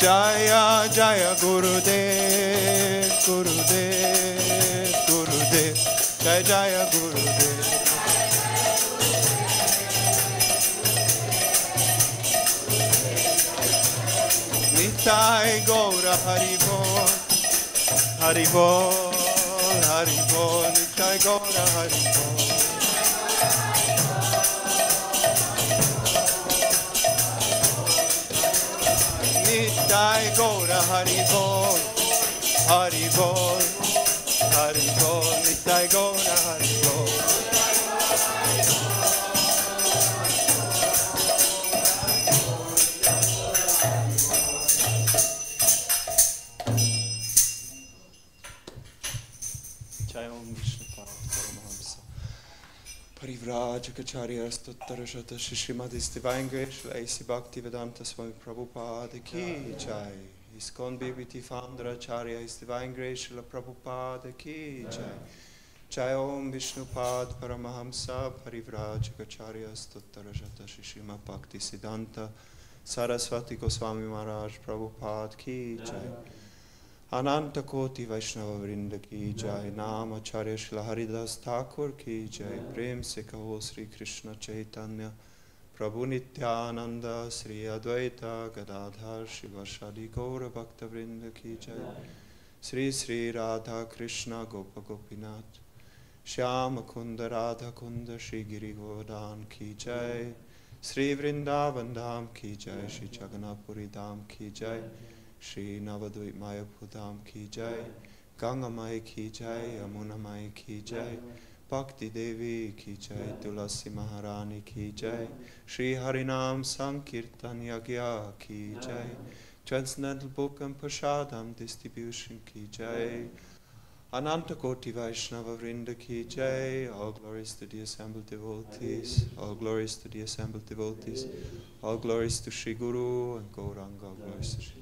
Jaya Jaya Gurudev, Gurudev, Gurudev, Jaya Jaya Gurudev. Nitai Gaura Haribol, Haribol, Haribol, Nitai Gaura Haribol. Nitai Gaura Haribol, Haribol, Haribol, Nitai Gaura Haribol. Jai Om Vishnu Paramahamsa Parivrajacharya Stuttarashata Shishrimati Divine Grace A.C. Bhaktivedanta Swami Prabhupada Ki Jai. ISKCON BBT Founder Acharya His Divine Grace Srila Prabhupada Ki Jai. Jai Om Vishnu Pad Paramahamsa Parivrajacharya Stuttarashata Shishrimati Bhakti Siddhanta Saraswati Goswami Maharaj Prabhupada Ki Jai. Ananta Koti Vaishnava Vrinda Ki Jai. Naam Acharya Shri Haridas Thakur Ki Jai. Prem se kaho Sri Krishna Chaitanya Prabhu Nityananda Sri Advaita Gadadhar Shivashadi Gaura Bhakta Vrinda Ki Jai. Sri Sri Radha Krishna Gopa Gopinath Shyama Kunda Radha Kunda Shri Giri Govardhan Ki Jai. Sri Vrindavan Dham Ki Jai. Shri Jagannath-puri Dham Ki Jai. Shri Navadvip Mayapur Dham Ki Jai. Ganga Mai Ki Jai. Yamuna Mai Ki Jai. Bhakti Devi Ki Jai. Tulasi Maharani Ki Jai. Shri Harinam Sankirtan Yagya Ki Jai. Transcendental Book and Prashadam Distribution Ki Jai. Ananta Koti Vaishnava Vrinda Ki Jai. All glories to the assembled devotees. All glories to the assembled devotees. All glories to Shri Guru and Gauranga. All glories to Shri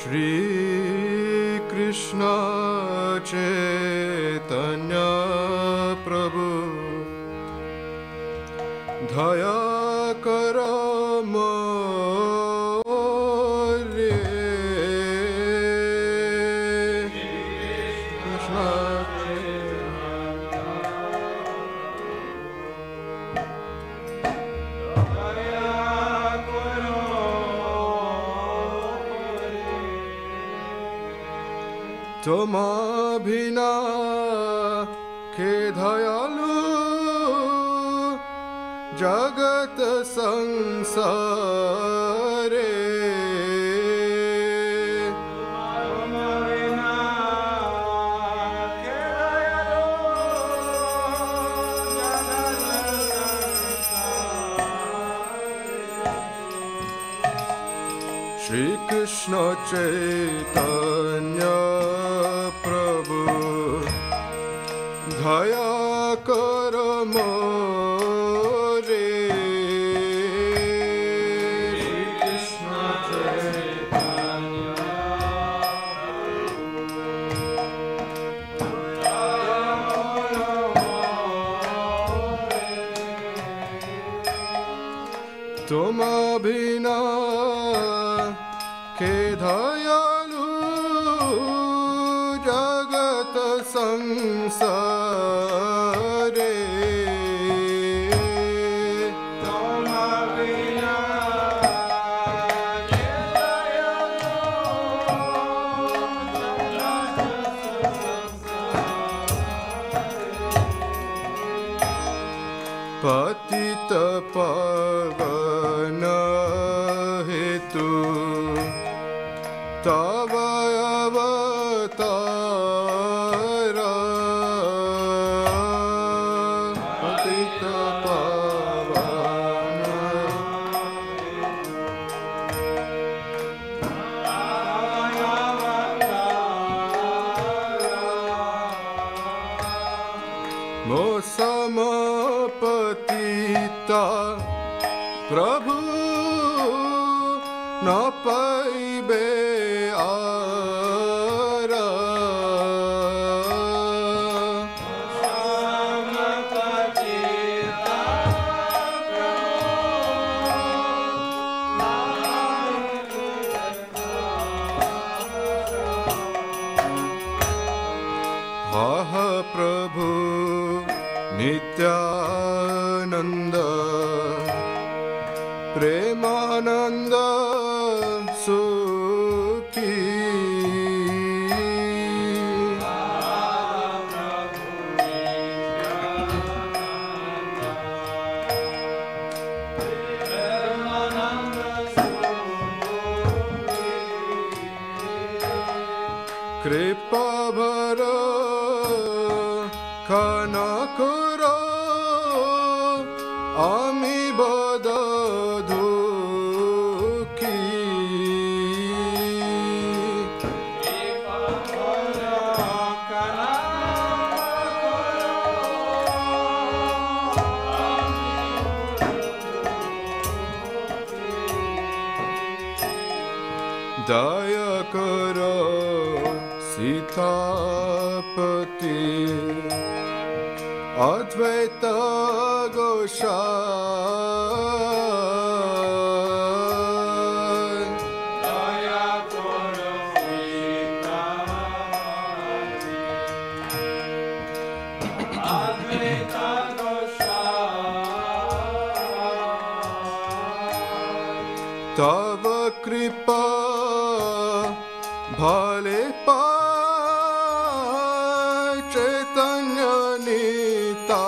Shri Krishna Chaitanya Prabhu Dhaya Karamore Krishna Toma bhina ke dayalu jagat sansare Toma bhina ke dayalu jagat sansare Shri Krishna Chaitanya Dhaya Karamore Shri Krishna Chaitanya Toma bhina ke dayalu jagat sansare Toma bhina ke dayalu jagat sansare Patita pavana hetu Tava avatara Patita pavana का प्रभु न पाइबे आरा हा प्रभु नित्यानंद प्रेमानंद सुखी कृपा भरो खाना करो आमी बद दुखी दया करो सीतापति अद्वैत गोसाई दया करो सीतापति अद्वैत गोसाई तव कृपा भले पाय चैतन्य निताय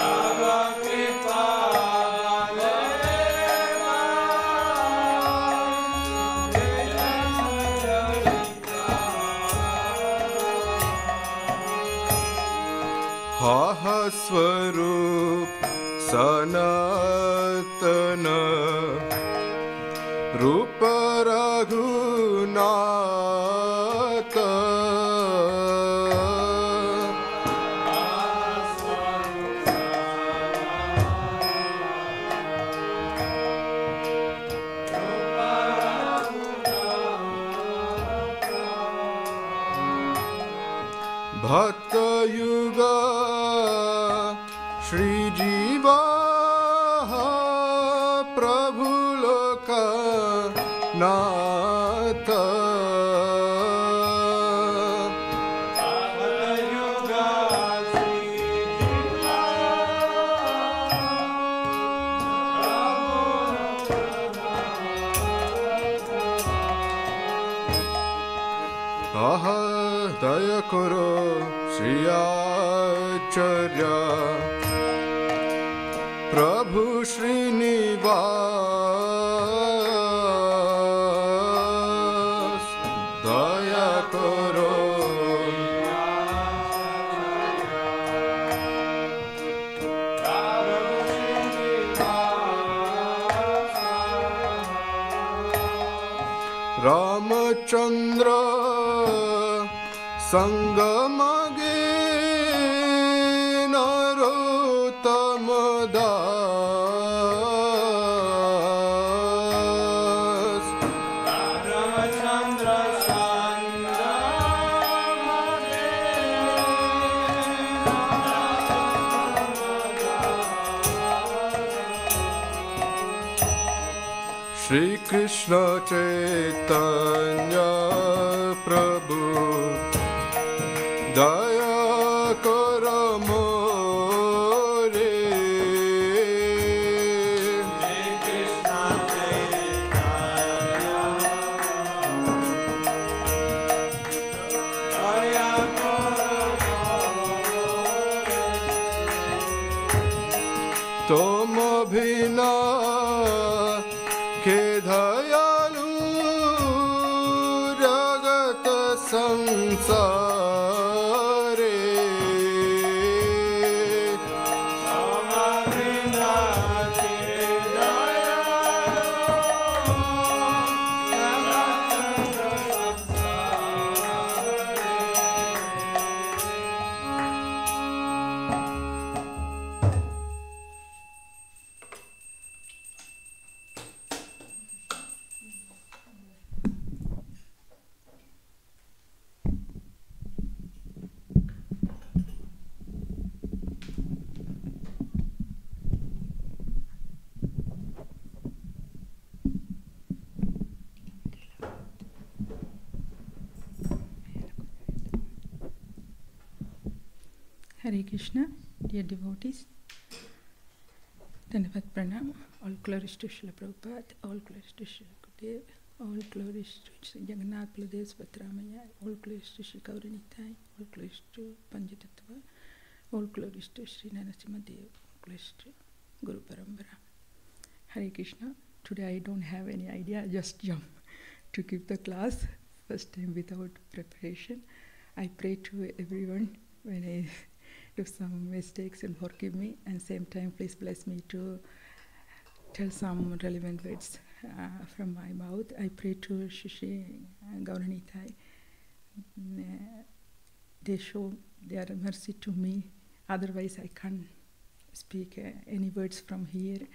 तव कृपा भले पाय चैतन्य निताय हा स्वरूप सनातन रूप रघुनाथ भक्त युग श्री जीवा प्रभु लोक नाथ आहा दया करो श्री आचार्य प्रभु श्रीनिवास दया करो रामचंद्र संगमगे नरोत्तम दास रामचंद्र संगमगे श्री कृष्ण चैतन्य प्रभु दया करो मोरे श्री कृष्ण चैतन्य दया करो तुम बिना के दयालु जगत संसारे Hare Krishna, dear devotees. Dandavat Pranam. All glories to Srila Prabhupada, all glories to Srila Gurudev, all glories to Sri Jagannath Baladev Subhadramaya, all glories to Sri Gauranitai, all glories to Panchatattva, all glories to Sri Narasimha Dev, all glories to Guru Parambara. Hare Krishna. Today I don't have any idea, I just jump to give the class, first time without preparation. I pray to everyone when I do some mistakes and forgive me, and same time please bless me to tell some relevant words from my mouth. I pray to Shri Gauranitai. They show their mercy to me, otherwise I can't speak any words from here.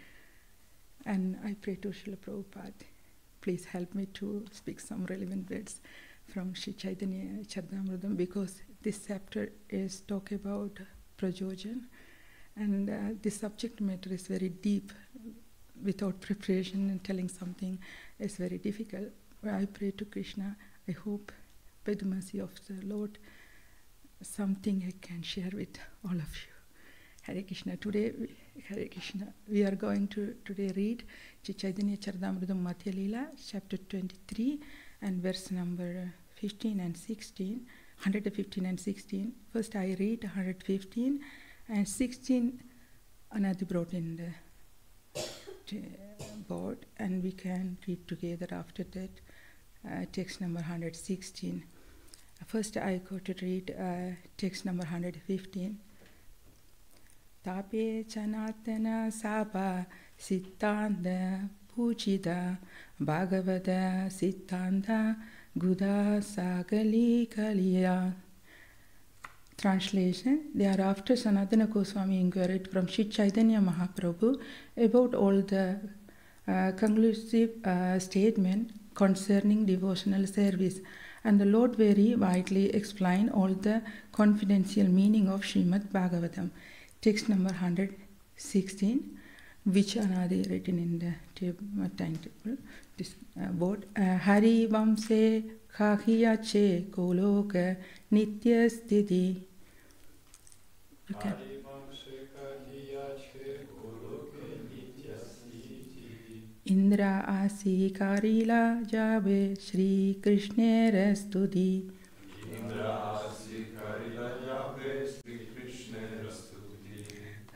And I pray to Srila Prabhupada, please help me to speak some relevant words from Sri Chaitanya Charitamrita, because this chapter is talk about Prajojan, and this subject matter is very deep. Without preparation and telling something is very difficult. I pray to Krishna, I hope by the mercy of the Lord, something I can share with all of you. Hare Krishna. Today, Hare Krishna, we are going to today read Chaitanya Charitamrita Madhya Leela, chapter 23, and verse number 15 and 16, 115 and 16. First I read 115 and 16, Anadi brought in the board, and we can read together after that text number 116. First I go to read text number 115. Tape chanatana sapa sittanda pujida bhagavada sittanda guda sagali kaliya. Translation. Thereafter Sanatana Goswami inquired from Sri Chaitanya Mahaprabhu about all the conclusive statement concerning devotional service, and the Lord very widely explained all the confidential meaning of Srimad Bhagavatam. Text number 116, which Anadi written in the timetable, this board. Hari Vamse Khahiya Che Goloka Nitya Sthiti. Indra Asi Karila Jave Shri Krishna Rastudi.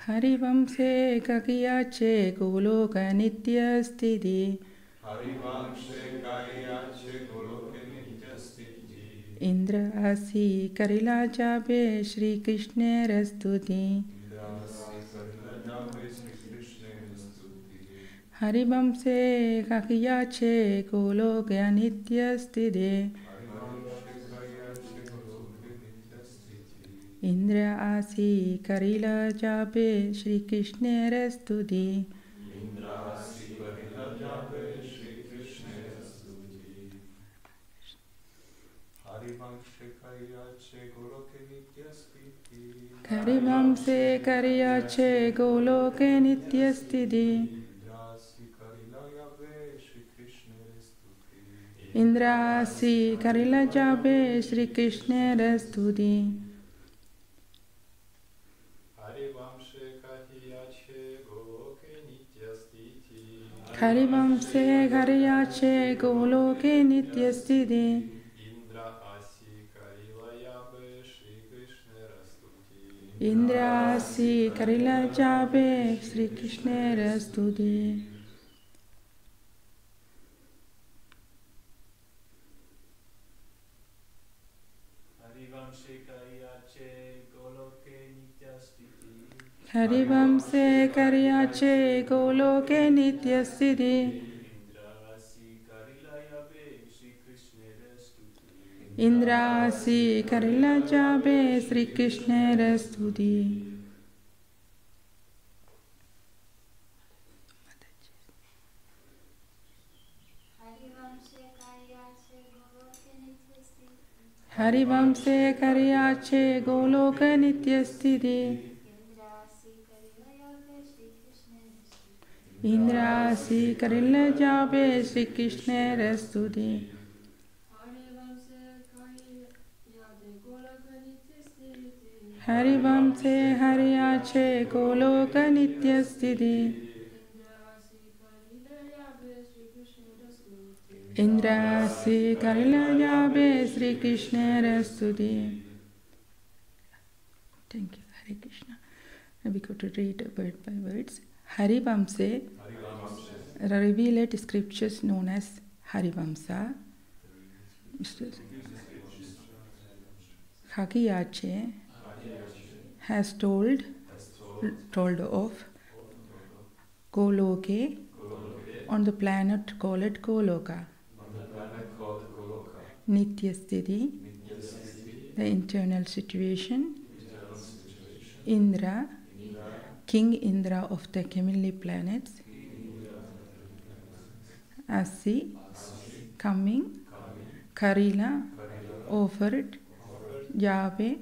Hari Vamse Kakiya Che Goloka Nitya Sthiti. Indra Asi Karila Jave Shri Krishna Rastudi. Hari Vamse Kakiya Che Goloka Nitya Sthiti. Indra Asi Karila Jabe Shri Krishna Rastudi. Karivamse Kariya Che Goloke Nitya Sthiti. Indra Asi Karila Jabe Shri Krishna Rastudi. Karivamse Kariya Che Goloke Nitya Sthiti. Indra Asi Karila Jabe Shri Krishna Rastudi. Harivamse Kariya Che Goloke Nitya Sthiti. Indra Asi Karila Jabe Shri Krishna Rastudi. Harivamse Kariya Che Goloke Nitya Sthiti. Indra Asi Karila Jabe Shri Krishna Rastudi. हरिवंशे हरियाचे Golok नित्यस्थिति इंद्रासी कलिलयावे Shri Krishna स्तुति. Thank you. Hare Krishna. Now we go to read word by words. Harivamse, revealed scriptures known as Harivamsa. Hagiyache has told of Goloke on the planet called Goloka. Nityasthiti, the internal situation. Indra, King Indra of the heavenly planets. Asi, coming. Karila, offered. Yahweh,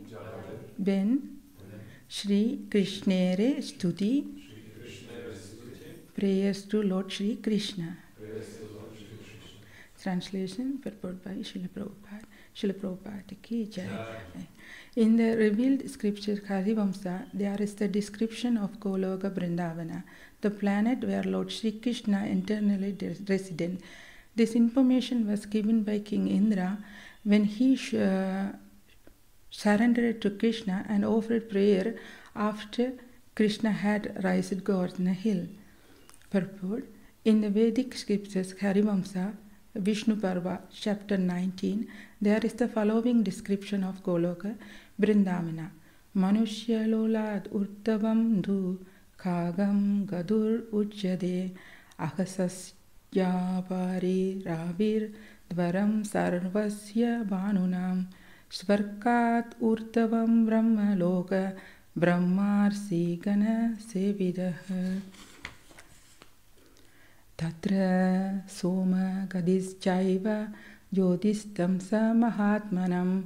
Ben. Shri Krishnere Stuti, prayers to Lord Shri Krishna. Translation purport by Srila Prabhupada. Srila Prabhupada ki jai. In the revealed scripture Harivamsa, there is the description of Goloka Vrindavana, the planet where Lord Shri Krishna internally resident. This information was given by King Indra when he surrendered to Krishna and offered prayer after Krishna had risen Govardhana hill. Purport. In the Vedic scriptures Harivamsa, Vishnu Parva, chapter 19, there is the following description of Goloka Vrindavana. Manushya lolad urtavam dhu kagam gadur ujjade ahasasya pari ravir dvaram sarvasya banunam svarkat urtavam brahma loka brahmarsi gana sevidah. Tatra soma gadisjaiva jyotistam sa mahatmanam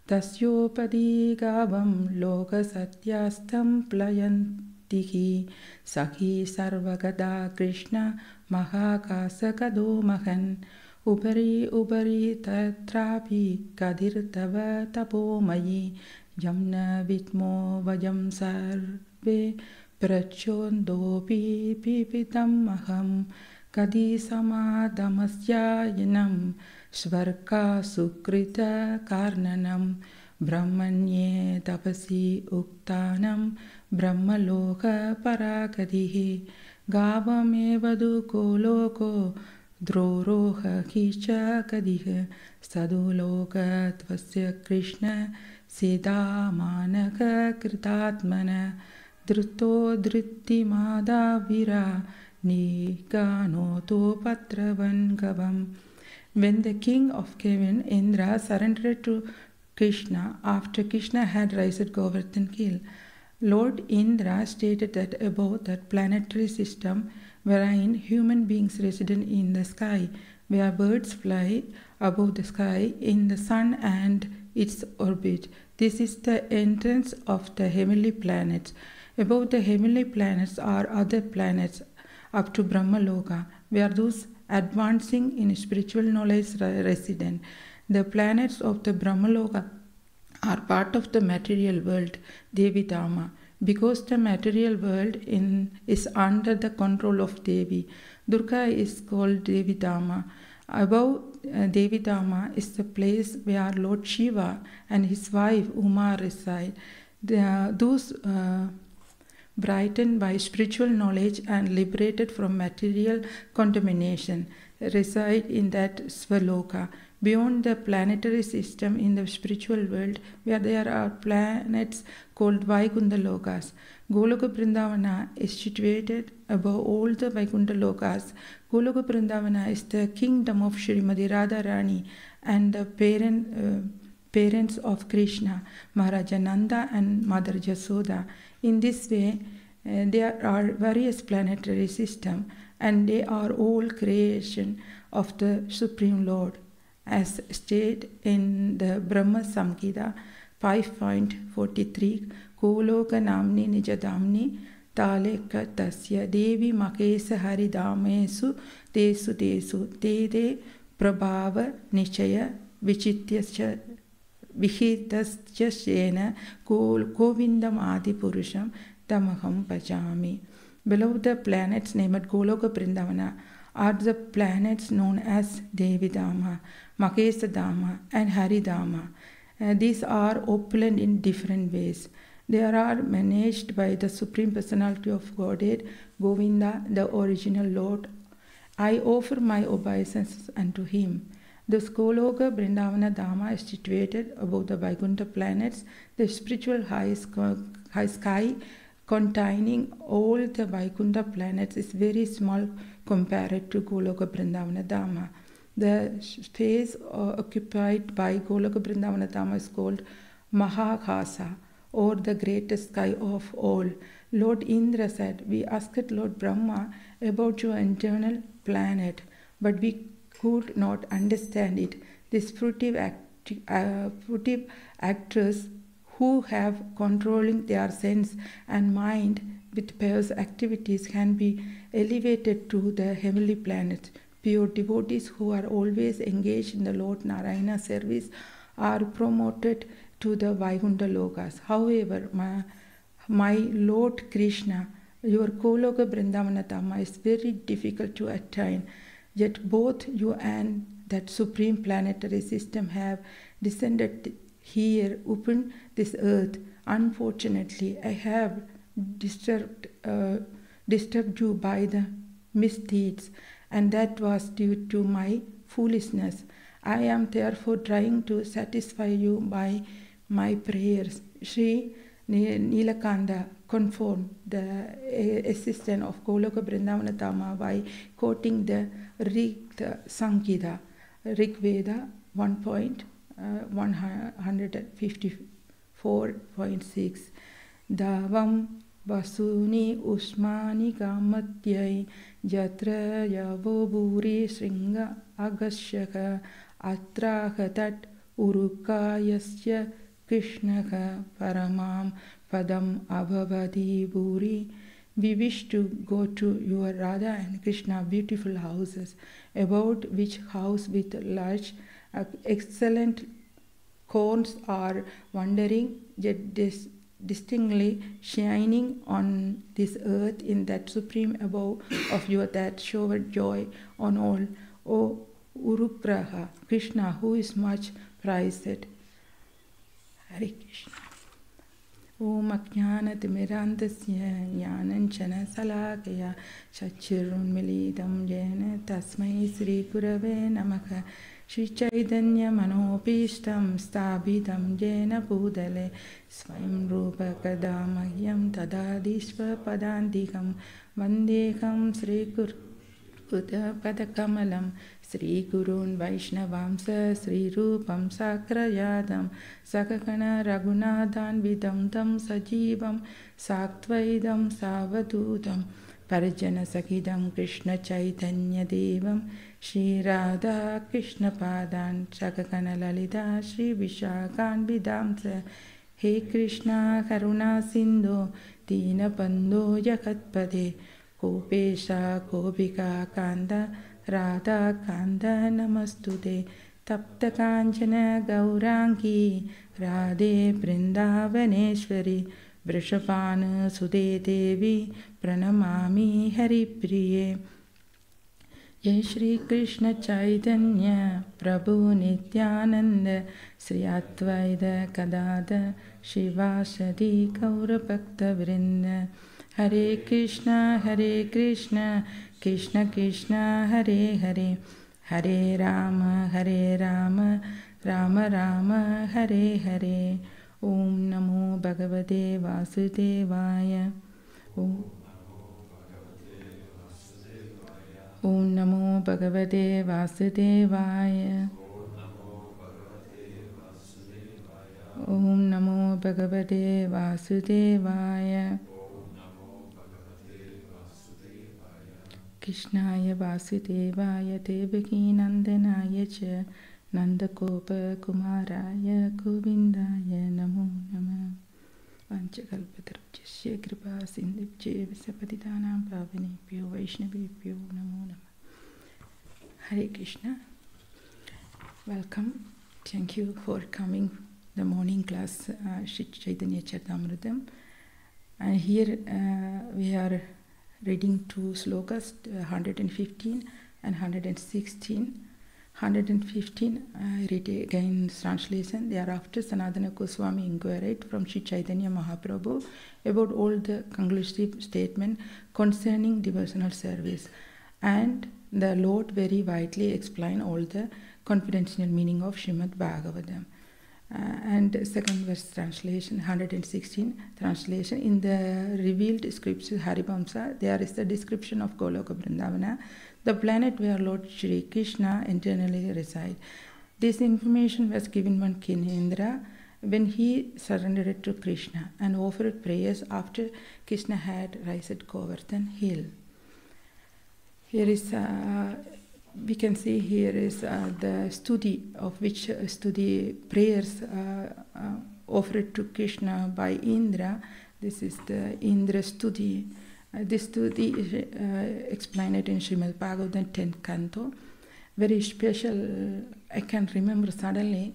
tasyopadi gavam loka satyastam playantihi sakhi sarvagada krishna mahakasa kado mahan ubari tatrapi gadir tava tapomayi yamna vitmo vajam sarve prachondopi pipitam aham Kadi samadamasya yanam svarka sukrita karnanam brahmanye tapasi uktanam brahmaloka paragadihi gavamevadu koloko droroha kicha kadiha saduloka tvasya krishna siddhamanaka kritatmana druto dritti madhavira Nikanoto Patravangavam. When the king of heaven, Indra, surrendered to Krishna after Krishna had risen Govardhan hill, Lord Indra stated that above that planetary system wherein human beings resident in the sky, where birds fly above the sky, in the sun and its orbit. This is the entrance of the heavenly planets. Above the heavenly planets are other planets up to Brahmaloka, where those advancing in spiritual knowledge resident. The planets of the Brahmaloka are part of the material world, Devitama, because the material world is under the control of Devi. Durga is called Devitama. Above Devitama is the place where Lord Shiva and his wife Uma reside. Those brightened by spiritual knowledge and liberated from material contamination, reside in that Svaloka. Beyond the planetary system in the spiritual world, where there are planets called Vaikunta Lokas. Goloka Vrindavana is situated above all the Vaikunta Lokas. Goloka Vrindavana is the kingdom of Srimati Radharani and the parents of Krishna, Maharaja Nanda and Mother Jasoda. In this way, there are various planetary systems, and they are all creation of the Supreme Lord, as stated in the Brahma Samhita 5.43. Goloka namni nijadamni taleka tasya devi makesa haridamesu tesu te prabhava nichaya vichityascha Vihitasya Govindam Adi Purusham Tamaham Pajami. Below the planets named Goloka Vrindavana are the planets known as Devidama, Mahesadama and Haridama. These are opulent in different ways. They are managed by the Supreme Personality of Godhead, Govinda, the original Lord. I offer my obeisance unto him. The Goloka Vrindavana Dhamma is situated above the Vaikuntha planets, the spiritual high sky containing all the Vaikuntha planets is very small compared to Goloka Vrindavana Dhamma. The space occupied by Goloka Vrindavana Dhamma is called Mahakasa, or the greatest sky of all. Lord Indra said, "We asked Lord Brahma about your internal planet, but we could not understand it." These fruitive actors who have controlling their sense and mind with pious activities can be elevated to the heavenly planets. Pure devotees who are always engaged in the Lord Narayana service are promoted to the Vaikuntha Lokas. However, my Lord Krishna, your Goloka Vrindavana Dhamma is very difficult to attain. Yet both you and that supreme planetary system have descended here upon this earth. Unfortunately, I have disturbed you by the misdeeds, and that was due to my foolishness. I am therefore trying to satisfy you by my prayers. Sri Nilakanda confirmed the existence of Goloka Vrindavana Dhamma by quoting the Rig Samhita, Rig Veda 154.6. Davam Vasuni Usmani Gamatyai Jatra Yavo Buri Sringa Agashaka Atrahatat Urukayasya Krishnaka Paramam Padam Abhavadi Buri. We wish to go to your Radha and Krishna beautiful houses, about which house with large excellent cones are wandering, yet distinctly shining on this earth in that supreme abode of you that showered joy on all. O Urupraha, Krishna, who is much prized. Hare Krishna. Om Ajnanatimirandasya Jnananjana Salakaya Chachirunmilidam Jena Tasmai Sri Gurave Namaha. Shri Chaitanya Manopishtam Stabhidam Jena Budale Swayam Rupa Kadamahyam Tadadishva Padantikam Vandekam Sri Guru Padakamalam Sri Gurun Vaishnavamsa Sri Rupam Sakrayadam Sakakana Raghunathan Vidam Tam Sajivam Saktvaidam Savadutam Parajana Sakidam Krishna Chaitanya Devam Shri Radha Krishna Padan Sakakana Lalita Shri Vishakan Vidamsa. He Krishna Karuna Sindhu Dina Bandho Jagatpade Gopesha Gopika Kanda Radha Kanda Namastude Tapta Kanchana Gaurangi Radhe Vrindavaneshwari Vrishabhana Sude Devi Pranamami Haripriye. Jai Shri Krishna Chaitanya Prabhu Nityananda Sri Advaita Gadadhar Shivasadi Gaura Bhakta Vrinda. Hare Krishna Krishna Krishna Hare Hare Hare Rama Rama Rama Hare Hare. Om Namo Bhagavate Vasudevaya. Om Namo Bhagavate Vasudevaya. Om Namo Bhagavate Vasudevaya. Krishnaya Vasudevaya Devaki Nandanaya Cha Nandakopa Kumaraya Govindaya Namo Namah. Vanchakalpatarujasya Kripa Sindhubhya Visapatitanam Pavanebhyo Vaishnavebhyo Namo Namah. Hare Krishna. Welcome. Thank you for coming the morning class, Shri Chaitanya Charitamrita. And here we are reading two slokas, 115 and 116. 115, I read again translation. Thereafter, Sanatana Goswami inquired from Shri Chaitanya Mahaprabhu about all the conclusive statement concerning devotional service. And the Lord very widely explained all the confidential meaning of Srimad Bhagavatam. And second verse translation, 116 translation. In the revealed scripture Harivamsa, there is the description of Goloka Vrindavana, the planet where Lord Shri Krishna internally resides. This information was given by King Indra when he surrendered to Krishna and offered prayers after Krishna had risen Govardhan hill. Here is, we can see here is the study of which study prayers offered to Krishna by Indra. This is the Indra study. This study is explained in Srimad Bhagavatam 10th canto. Very special, I can remember suddenly,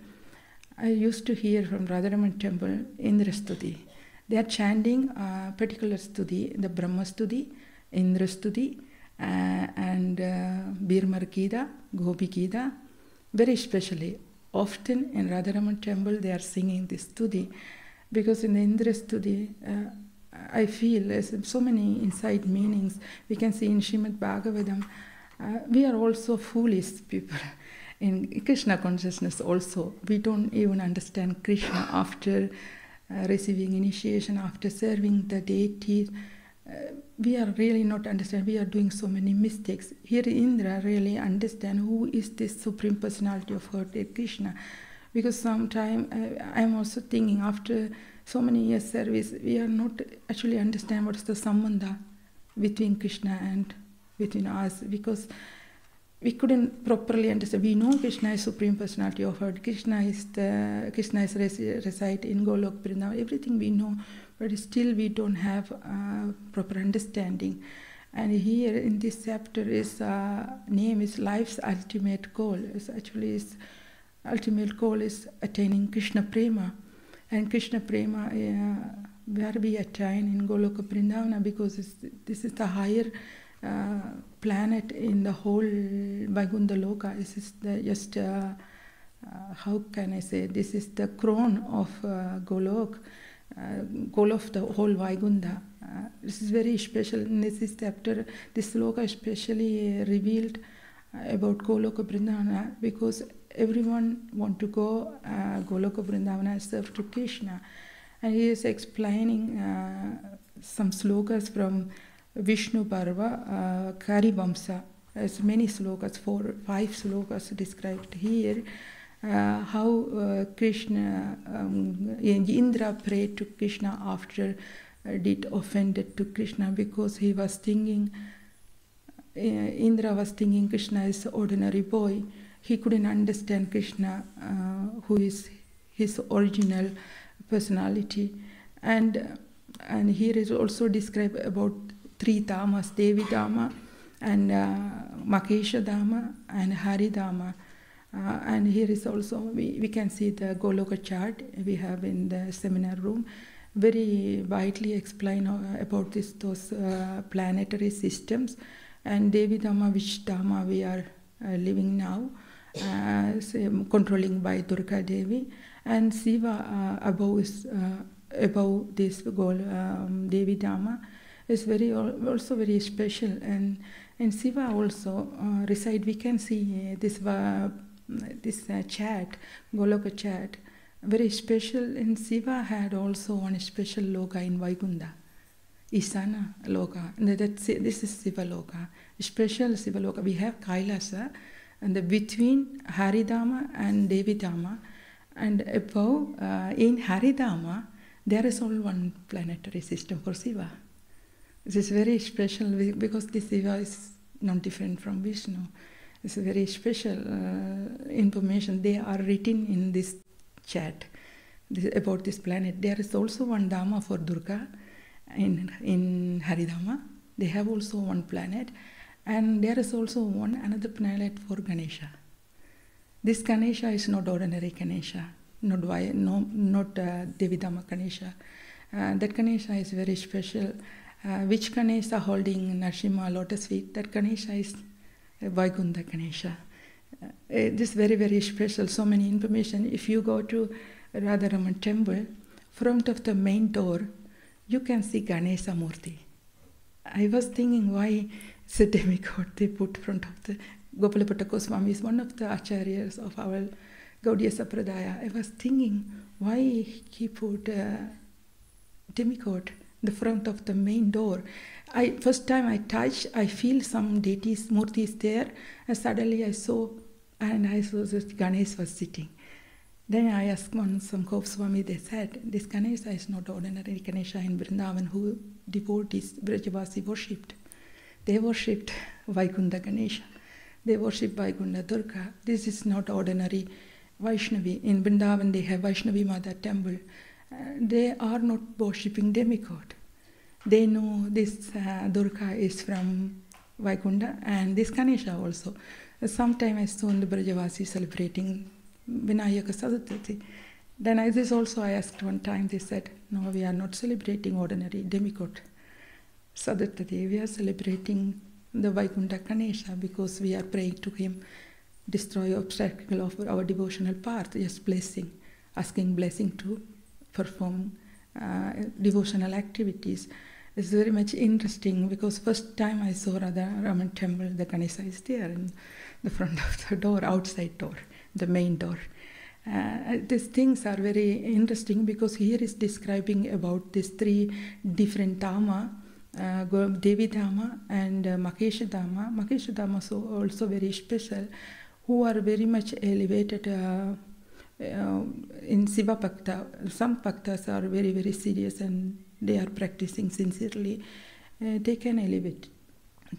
I used to hear from Radharaman temple Indra study. They are chanting a particular study, the Brahma study, Indra study, and Birmar Gita, Gopi Gita, very specially. Often in Radharaman temple they are singing this study, because in the Indra study I feel there's so many inside meanings. We can see in Srimad Bhagavatam, we are also foolish people. In Krishna consciousness also, we don't even understand Krishna after receiving initiation, after serving the deities. We are really not understand. We are doing so many mistakes. Here Indra really understand who is this Supreme Personality of Godhead Krishna. Because sometimes I'm also thinking after so many years service, we are not actually understand what's the sambandha between Krishna and between us, because we couldn't properly understand. We know Krishna is Supreme Personality of God. Krishna is reside in Golok Vrindavan. Everything we know, but still we don't have proper understanding. And here in this chapter is name is life's ultimate goal. It's actually ultimate goal is attaining Krishna Prema. And Krishna Prema, where we attain in Goloka Vrindavana, because this is the higher planet in the whole Vaikuntha Loka. This is just, how can I say, this is the crown of Golok, goal of the whole Vaikuntha. This is very special. In this chapter, this sloka especially revealed about Goloka Vrindavana, because everyone want to go Goloka Vrindavana and serve to Krishna. And he is explaining some slokas from Vishnu Parva, Karivamsa. There's many slokas, 5 slokas described here. How Krishna, Indra prayed to Krishna after did offended to Krishna, because he was thinking, Indra was thinking Krishna is an ordinary boy. He couldn't understand Krishna, who is his original personality. And here is also described about 3 Dhamas, Devi Dhama, and Makesha Dhama, and Hari Dhama. And here is also, we can see the Goloka chart we have in the seminar room. Very widely explain about those planetary systems. And Devi Dhama, which Dhama we are living now, controlling by Durga Devi. And Shiva above is above this Devi Dhama is also very special. And Shiva also reside. We can see this chat, Goloka chat, very special. And Shiva had also one special loka in Vaikuntha, Isana loka. And this is Shiva loka, special Shiva loka. We have Kailasa, and between Haridhama and Devi Dhama, and above in Haridhama there is only one planetary system for Shiva. This is very special because this Shiva is not different from Vishnu. It's a very special information. They are written in this chat about this planet. There is also one Dhama for Durga in Haridhama. They have also one planet. And there is also another planet for Ganesha. This Ganesha is not ordinary Ganesha. not Devi Dhamma Ganesha. That Ganesha is very special. Which Ganesha holding Narasimha lotus feet? That Ganesha is Vaikunta Ganesha. This is very, very special. So many information. If you go to Radharaman temple, front of the main door, you can see Ganesha Murti. I was thinking why it's a demigod they put front of the Gopalabhatta Goswami is one of the acharyas of our Gaudiya Sampradaya. I was thinking why he put demigod in the front of the main door. First time I touched, I feel some deities, murtis there, and suddenly I saw that Ganesh was sitting. Then I asked some Goswami, they said, this Ganesha is not ordinary Ganesha in Vrindavan who devotees, Brajavasi worshipped. They worshipped Vaikunta Ganesha. They worship Vaikunta Durga. This is not ordinary Vaishnavi. In Vrindavan they have Vaishnavi Mata temple. They are not worshipping demigod. They know this Durga is from Vaikunta and this Ganesha also. Sometime I saw the Brajavasi celebrating Vinayaka Sadutrati. Then I asked one time, they said, no, we are not celebrating ordinary demigod Sadutrati. We are celebrating the Vaikunta Ganesha because we are praying to him, destroy obstacle of our devotional path, just blessing, asking blessing to perform devotional activities. It's very much interesting because first time I saw Radharaman temple, the Ganesha is there in the front of the door, outside door, the main door. These things are very interesting because here is describing about these three different Dhamma, Devi Dhamma and Makesha Dhamma. Makesha Dhamma is also very special, who are very much elevated in Siva Bhakta. Some Bhaktas are very, very serious and they are practicing sincerely. They can elevate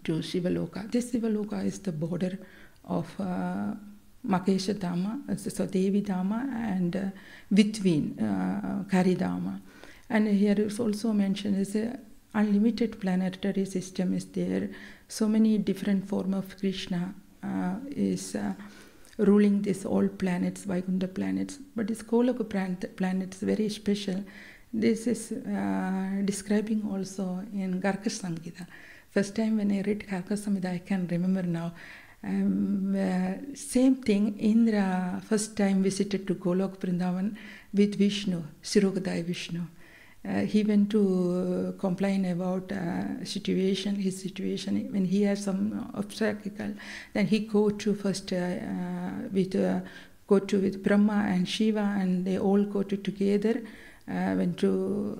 to Shiva Loka. This Shiva Loka is the border of Makesha Dhamma, so Devi Dhamma, and between Kari Dhamma. And here is also mentioned is a unlimited planetary system is there. So many different forms of Krishna is ruling these all planets, Vaikunta planets. But this Goloka planet is very special. This is describing also in Garga Samhita. First time when I read Garga Samhita, I can remember now. Same thing, Indra first time visited to Golok Vrindavan with Vishnu, Sirogadai Vishnu. He went to complain about his situation. When he has some obstacle, then he go to first with Brahma and Shiva, and they all go together. Went to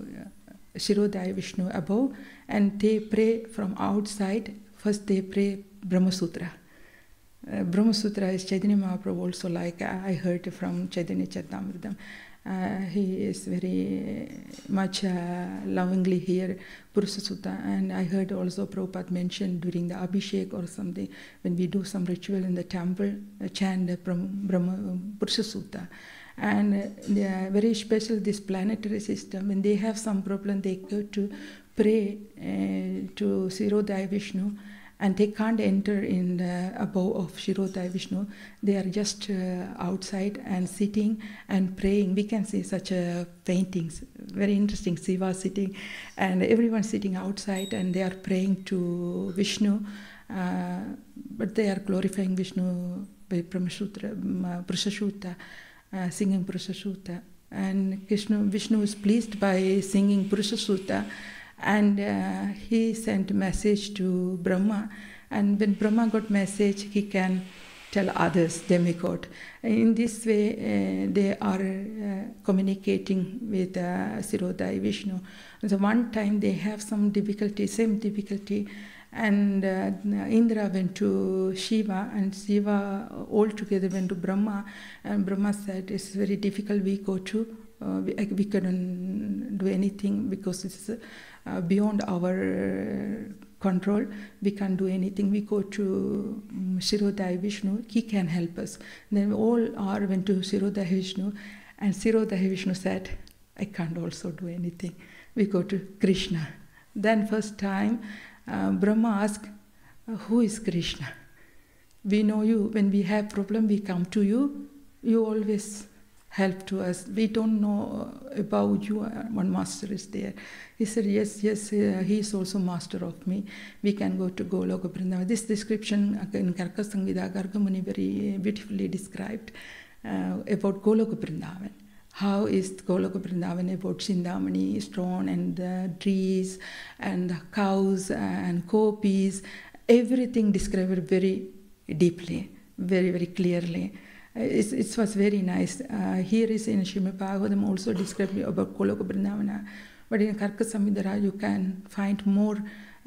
Sirodai Vishnu above, and they pray from outside. First they pray Brahma Sutra. Brahma Sutra is Chaitanya Mahaprabhu also, like I heard from Chaitanya Charitamrita. He is very much lovingly here, Purusha Sutta, and I heard also Prabhupada mention during the Abhishek or something, when we do some ritual in the temple, chant Brahma Purusha Sutta. And they are very special, this planetary system. When they have some problem, they go to pray to Sirodai Vishnu, and they can't enter in the above of Sirodai Vishnu. They are just outside and sitting and praying. We can see such paintings, very interesting, Siva sitting, and everyone sitting outside, and they are praying to Vishnu, but they are glorifying Vishnu by Purusha Sutta. Singing Purusha Sutta, and Vishnu is pleased by singing Purusha Sutta, and he sent a message to Brahma, and when Brahma got message, he can tell others, demigod. In this way, they are communicating with Sirodai Vishnu. So one time they have some difficulty, same difficulty, and Indra went to Shiva, and Shiva all together went to Brahma, and Brahma said, it's very difficult, we go to, we couldn't do anything because it's beyond our control, we can't do anything, we go to Sirodai Vishnu, he can help us. Then all went to Sirodai Vishnu, and Sirodai Vishnu said, I can't also do anything, we go to Krishna. Then first time, Brahma asked, who is Krishna? We know you. When we have problem, we come to you. You always help to us. We don't know about you. One master is there. He said, yes, he is also master of me. We can go to Goloka Vrindavan. This description in Karka Samhita, Gargamuni very beautifully described about Goloka Vrindavan. How is Goloka Vrindavan about Chindamani, stone and trees and cows and gopis. Everything described very deeply, very, very clearly. It was very nice. Here is in Srimad Bhagavatam also described about Goloka Vrindavana, but in Karka Samhita you can find more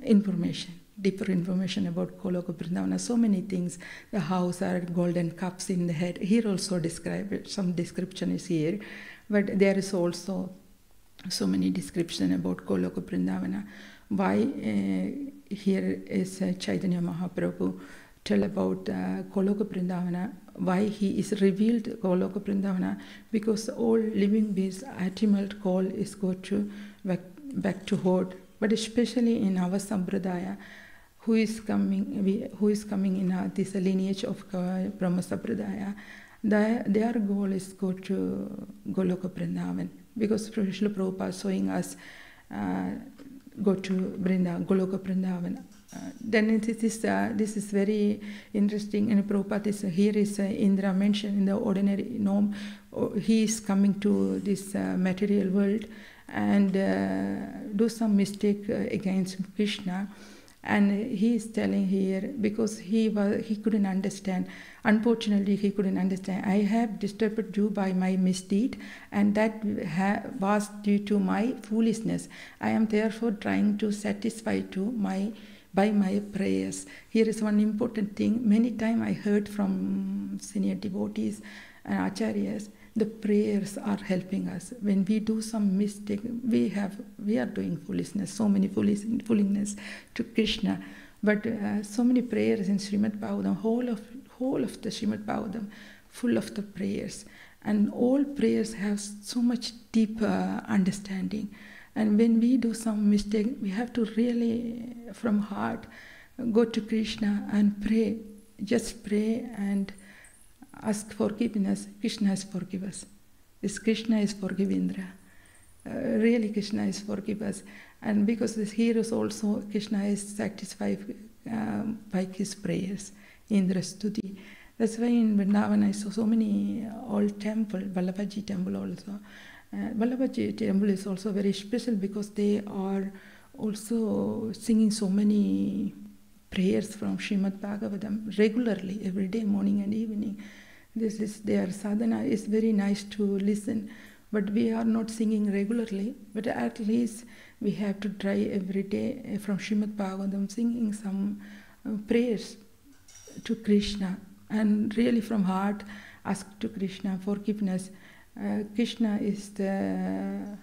information, deeper information about Goloka Vrindavana. So many things. The house are golden cups in the head. Here also described, some description is here, but there is also so many description about Goloka Vrindavana. Why here is Chaitanya Mahaprabhu tell about Goloka Vrindavana, why he is revealed Goloka Vrindavana, because all living beings' ultimate goal is go to back to God. But especially in our Sampradaya, who is coming in this lineage of Brahma Sampradaya, their goal is go to Goloka Vrindavan, because Srila Prabhupada is showing us go to Goloka Vrindavan. Then this is very interesting. And Prabhupada here is Indra mentioned in the ordinary norm. He is coming to this material world and do some mistake against Krishna. And he is telling here, because he couldn't understand. Unfortunately, he couldn't understand. I have disturbed you by my misdeed, and that was due to my foolishness. I am therefore trying to satisfy you by my prayers. Here is one important thing. Many times I heard from senior devotees and acharyas, the prayers are helping us. When we do some mistake, we are doing foolishness, so many foolishness to Krishna. But so many prayers in Srimad Bhagavatam, whole of the Srimad Bhagavatam, full of the prayers. And all prayers have so much deep understanding. And when we do some mistake, we have to really, from heart, go to Krishna and pray. Just pray and ask forgiveness. Krishna has forgiven us. This Krishna is forgive Indra. Really, Krishna is forgive us. And because this here is also, Krishna is satisfied by his prayers, Indra Stuti. That's why in Vrindavan I saw so many old temple, Vallabhaji temple also. Vallabhaji temple is also very special because they are also singing so many prayers from Srimad Bhagavatam regularly, every day, morning and evening. This is their sadhana. Is very nice to listen, but we are not singing regularly. But at least we have to try every day from Srimad Bhagavatam, singing some prayers to Krishna, and really from heart ask to Krishna forgiveness. Krishna is the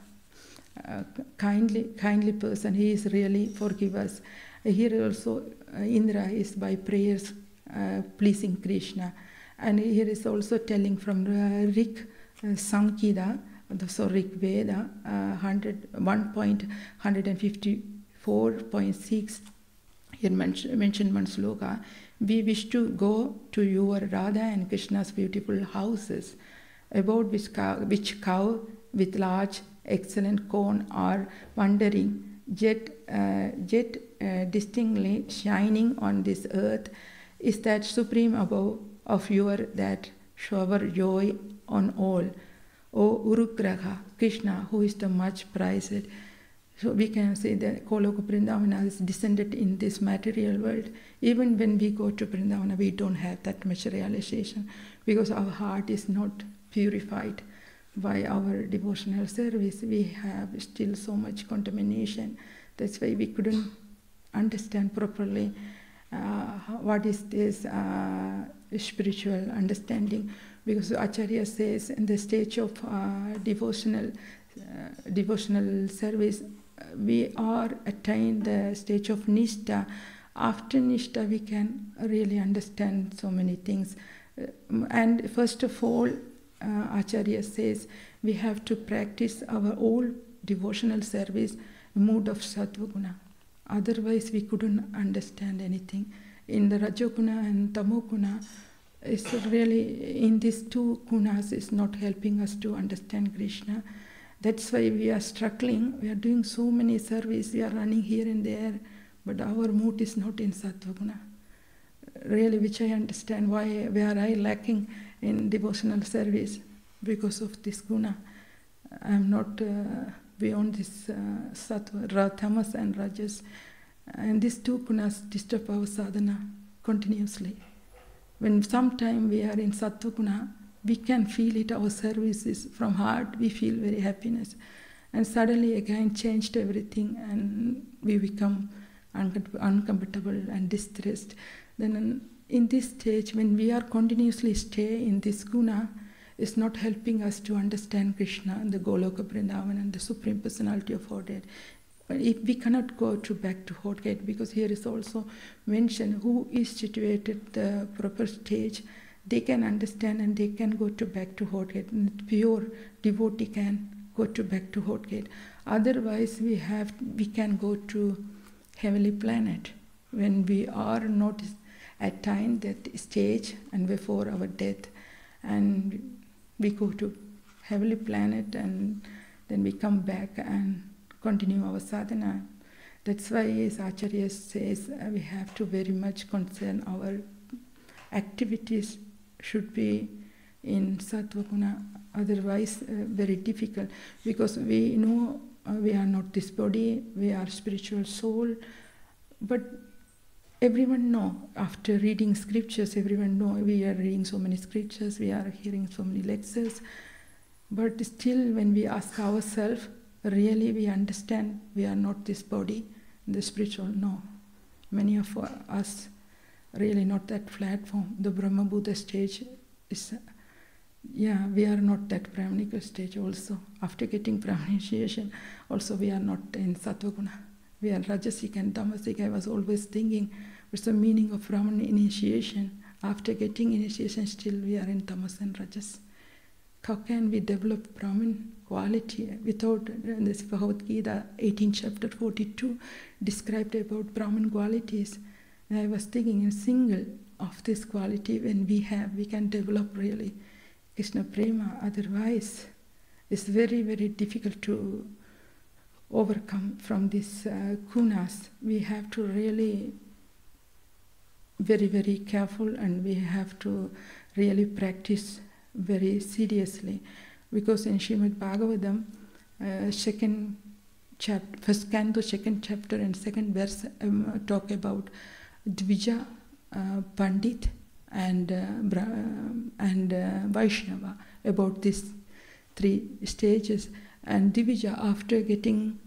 kindly person. He is really forgive us. Here also Indra is by prayers pleasing Krishna. And here is also telling from Rig Samhita, so Rig Veda 1.154.6. Here mentioned one sloka. We wish to go to your Radha and Krishna's beautiful houses, about which cow with large excellent corn are wandering, yet distinctly shining on this earth, is that supreme above of your that shower joy on all. O Urugraha, Krishna, who is the much prized. So we can say that Goloka Vrindavana has descended in this material world. Even when we go to Vrindavana, we don't have that much realization because our heart is not purified by our devotional service. We have still so much contamination. That's why we couldn't understand properly what is this spiritual understanding. Because Acharya says in the stage of devotional service, we are attained the stage of Nishtha. After Nishtha, we can really understand so many things. And first of all, Acharya says we have to practice our whole devotional service mood of Sattva-guna. Otherwise, we couldn't understand anything. In the Rajoguna and Tamoguna, is really in these two gunas is not helping us to understand Krishna. That's why we are struggling. We are doing so many service. We are running here and there, but our mood is not in sattva guna. Really, which I understand why where I lacking in devotional service because of this guna. I am not beyond this sattva, tamas and rajas, and these two gunas disturb our sadhana continuously. When sometime we are in sattva guna, we can feel it, our service is from heart, we feel very happiness. And suddenly again changed everything and we become uncomfortable and distressed. Then in this stage, when we are continuously stay in this guna, is not helping us to understand Krishna and the Goloka Vrindavan and the Supreme Personality of Godhead. But if we cannot go back to Godhead, because here is also mentioned who is situated the proper stage, they can understand and they can go back to Godhead. And pure devotee can go back to Godhead. Otherwise, we can go to heavenly planet when we are not attained that stage and before our death, and we go to heavenly planet and then we come back and continue our sadhana. That's why, as Acharya says, we have to very much concern our activities should be in sattva guna. Otherwise, very difficult, because we know we are not this body, we are spiritual soul. But everyone know, after reading scriptures, everyone know we are reading so many scriptures, we are hearing so many lectures. But still, when we ask ourselves, really we understand we are not this body, the spiritual, no. Many of us really not that platform. The Brahma Buddha stage is, we are not that Brahmanical stage also. After getting Brahman initiation, also we are not in Sattva Guna. We are Rajasic and Tamasic. I was always thinking, what's the meaning of Brahman initiation? After getting initiation, still we are in Tamas and Rajas. How can we develop Brahmin quality without this Bhagavad Gita, 18 chapter 42, described about Brahmin qualities? And I was thinking, a single of this quality when we can develop really Krishna Prema. Otherwise, it's very, very difficult to overcome from these gunas. We have to really very, very careful, and we have to really practice very seriously, because in Srimad Bhagavatam, second chapter, first canto, second chapter and second verse talk about Dvija, Pandit and Vaishnava, about these three stages. And Dvija, after getting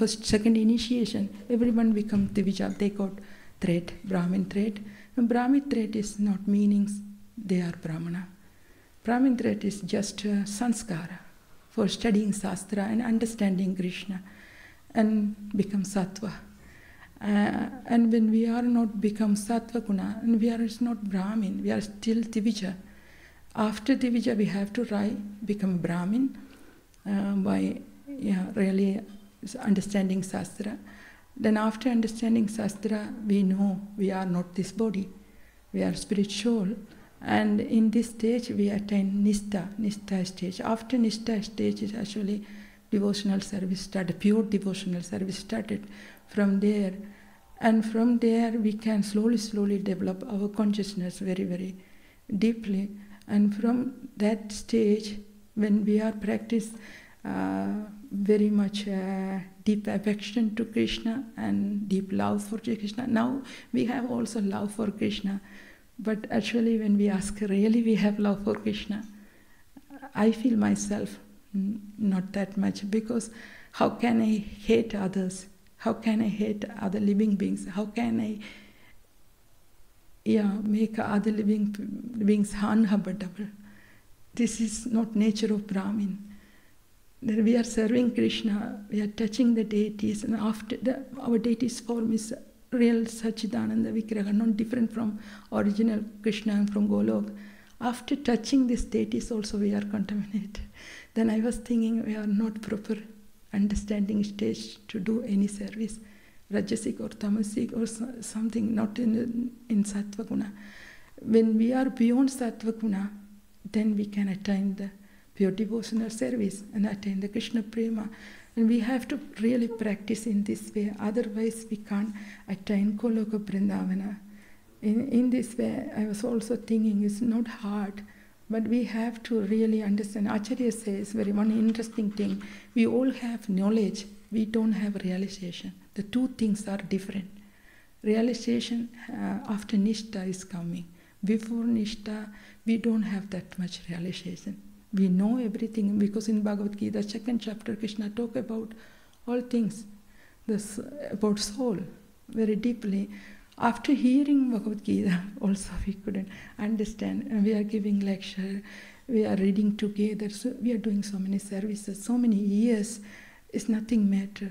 second initiation, everyone becomes Dvija. They got thread, Brahmin thread. And Brahmin thread is not meanings they are Brahmana. Brahmin thread is just sanskara for studying Shastra and understanding Krishna and become Sattva. And when we are not become Sattva Guna, and we are not Brahmin, we are still Dvija. After Dvija, we have to become Brahmin by really understanding Shastra. Then after understanding Shastra, we know we are not this body, we are spiritual. And in this stage, we attain Nishtha stage. After Nishtha stage is actually devotional service started, pure devotional service started from there. And from there, we can slowly develop our consciousness very, very deeply. And from that stage, when we are practice very much deep affection to Krishna and deep love for Krishna. Now we have also love for Krishna. But actually, when we ask, really we have love for Krishna, I feel myself not that much, because how can I hate others? How can I hate other living beings? How can I make other living beings unhabitable? This is not nature of Brahmin. That we are serving Krishna, we are touching the deities, and after our deity's form is real Sachidananda Vigraha, not different from original Krishna and from Golok. After touching this deities also we are contaminated. Then I was thinking we are not proper understanding stage to do any service, Rajasic or Tamasic or something, not in Sattva Guna. When we are beyond Sattva Guna, then we can attain the pure devotional service and attain the Krishna Prema. And we have to really practice in this way, otherwise we can't attain Goloka Vrindavana. In this way, I was also thinking it's not hard, but we have to really understand. Acharya says very one interesting thing, we all have knowledge, we don't have realization. The two things are different. Realization after Nishtha is coming. Before Nishtha, we don't have that much realization. We know everything because in Bhagavad Gita, 2nd chapter, Krishna talk about all things, this about soul, very deeply. After hearing Bhagavad Gita, also we couldn't understand. And we are giving lecture, we are reading together, so we are doing so many services, so many years. It's nothing matter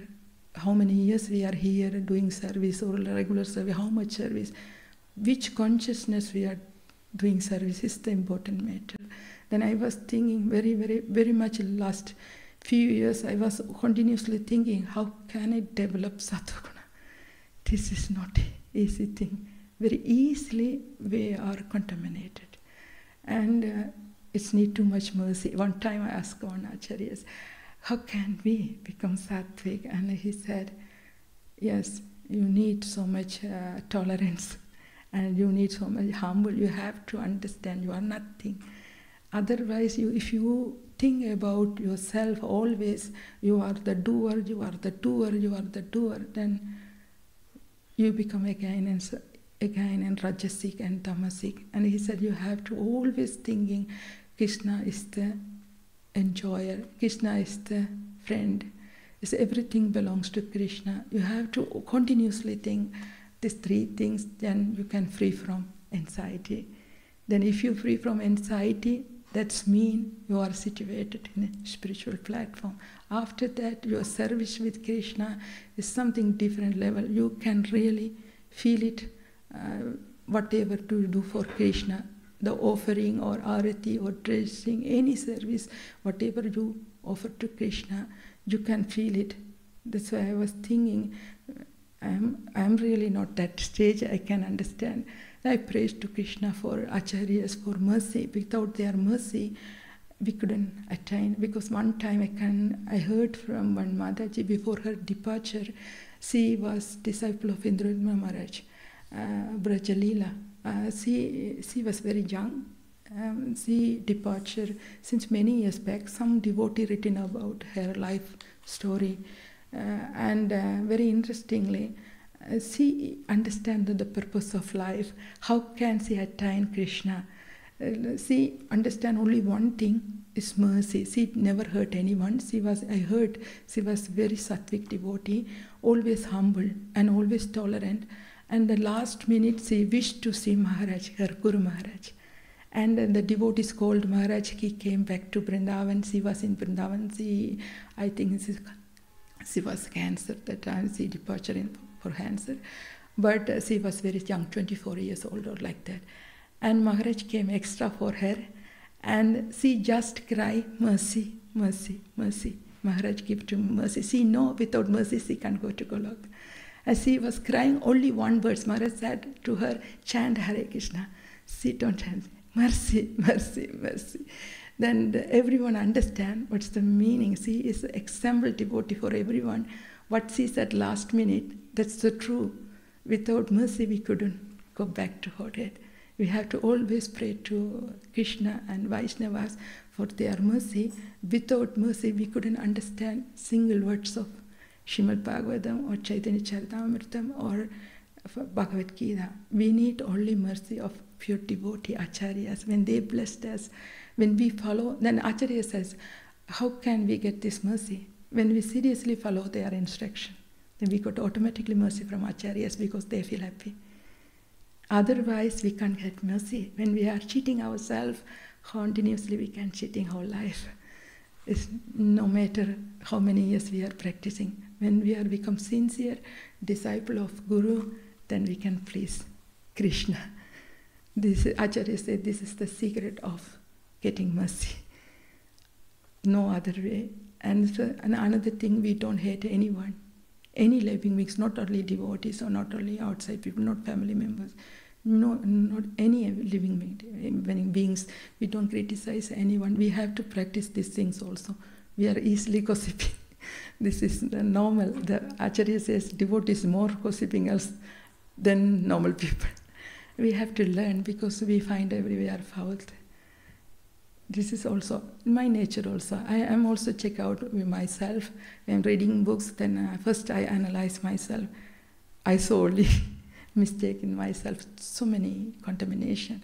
how many years we are here doing service or regular service, how much service, which consciousness we are doing service is the important matter. Then I was thinking very much last few years, I was continuously thinking, how can I develop Sattva-guna? This is not an easy thing. Very easily we are contaminated. And it's need too much mercy. One time I asked one Acharya, how can we become Sattvic? And he said, yes, you need so much tolerance and you need so much humble. You have to understand you are nothing. Otherwise, if you think about yourself always, you are the doer, you are the doer, you are the doer, then you become again and Rajasic and Tamasic. And he said you have to always thinking Krishna is the enjoyer, Krishna is the friend, everything belongs to Krishna. You have to continuously think these three things, then you can free from anxiety. Then if you free from anxiety, that's mean you are situated in a spiritual platform. After that, your service with Krishna is something different level. You can really feel it, whatever to do for Krishna, the offering or arati or dressing, any service, whatever you offer to Krishna, you can feel it. That's why I was thinking, I'm really not that stage, I can understand. I praise to Krishna for acharyas, for mercy. Without their mercy, we couldn't attain. Because one time I heard from one Mataji before her departure, she was disciple of Indraduma Maharaj, Brajalila. She was very young. She departure since many years back. Some devotee written about her life story, and very interestingly, she understands the purpose of life. How can she attain Krishna? She understands only one thing is mercy. She never hurt anyone. I heard she was very sattvic devotee, always humble and always tolerant. And the last minute she wished to see Maharaj, her Guru Maharaj. And the devotees called Maharaj. He came back to Vrindavan. She was in Vrindavan. I think she was cancer at that time. She departed for cancer. But she was very young, 24 years old or like that. And Maharaj came extra for her. And she just cried, mercy, mercy, mercy. Maharaj give to mercy. She know without mercy she can't go to Golok. As she was crying, only one word. Maharaj said to her, chant Hare Krishna. She don't chant, mercy, mercy, mercy. Then everyone understand what's the meaning. She is an example devotee for everyone. What she said last minute, that's the true. Without mercy, we couldn't go back to Godhead. We have to always pray to Krishna and Vaishnavas for their mercy. Without mercy, we couldn't understand single words of Srimad Bhagavatam or Chaitanya Charitamrita or Bhagavad Gita. We need only mercy of pure devotee acharyas. When they blessed us, when we follow, then Acharya says, how can we get this mercy? When we seriously follow their instruction, then we got automatically mercy from acharyas because they feel happy. Otherwise, we can't get mercy. When we are cheating ourselves, continuously we can cheating whole life. It's no matter how many years we are practicing. When we are become sincere disciple of Guru, then we can please Krishna. This Acharya said this is the secret of getting mercy. No other way. And another thing, we don't hate anyone. Any living beings, not only devotees or not only outside people, not family members. No, not any living beings. We don't criticize anyone. We have to practice these things also. We are easily gossiping. This is the normal. The Acharya says devotees more gossiping us than normal people. We have to learn because we find everywhere fault. This is also my nature also. I am also check out with myself. When I'm reading books, then first I analyze myself. I saw only mistake in myself, so many contamination.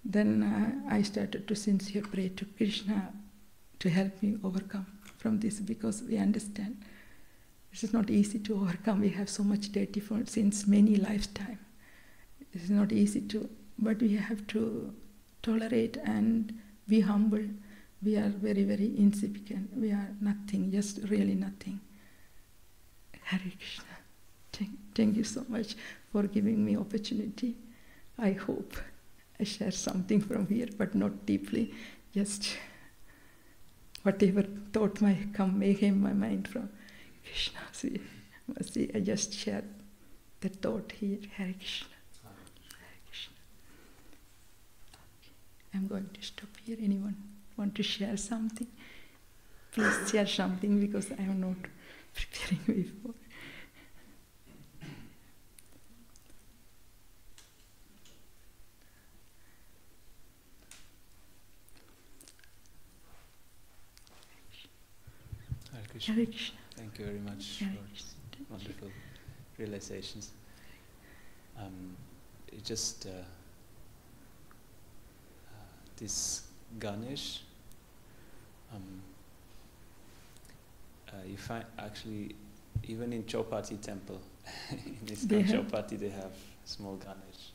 Then I started to sincerely pray to Krishna to help me overcome from this, because we understand this is not easy to overcome. We have so much dirty since many lifetime. It's not easy to, but we have to tolerate and be humble. We are very, very insignificant. We are nothing, just really nothing. Hare Krishna. Thank you so much for giving me opportunity. I hope I share something from here, but not deeply. Just whatever thought might come, may come my mind from Krishna. See, I just shared the thought here. Hare Krishna. I'm going to stop here. Anyone want to share something? Please share something, because I am not preparing before. Hare Krishna. Hare Krishna. Thank you very much Hare for Krishna. wonderful realizations. It just this Ganesh, you find actually even in Chowpatty temple, in ISKCON Chowpatty they have small Ganesh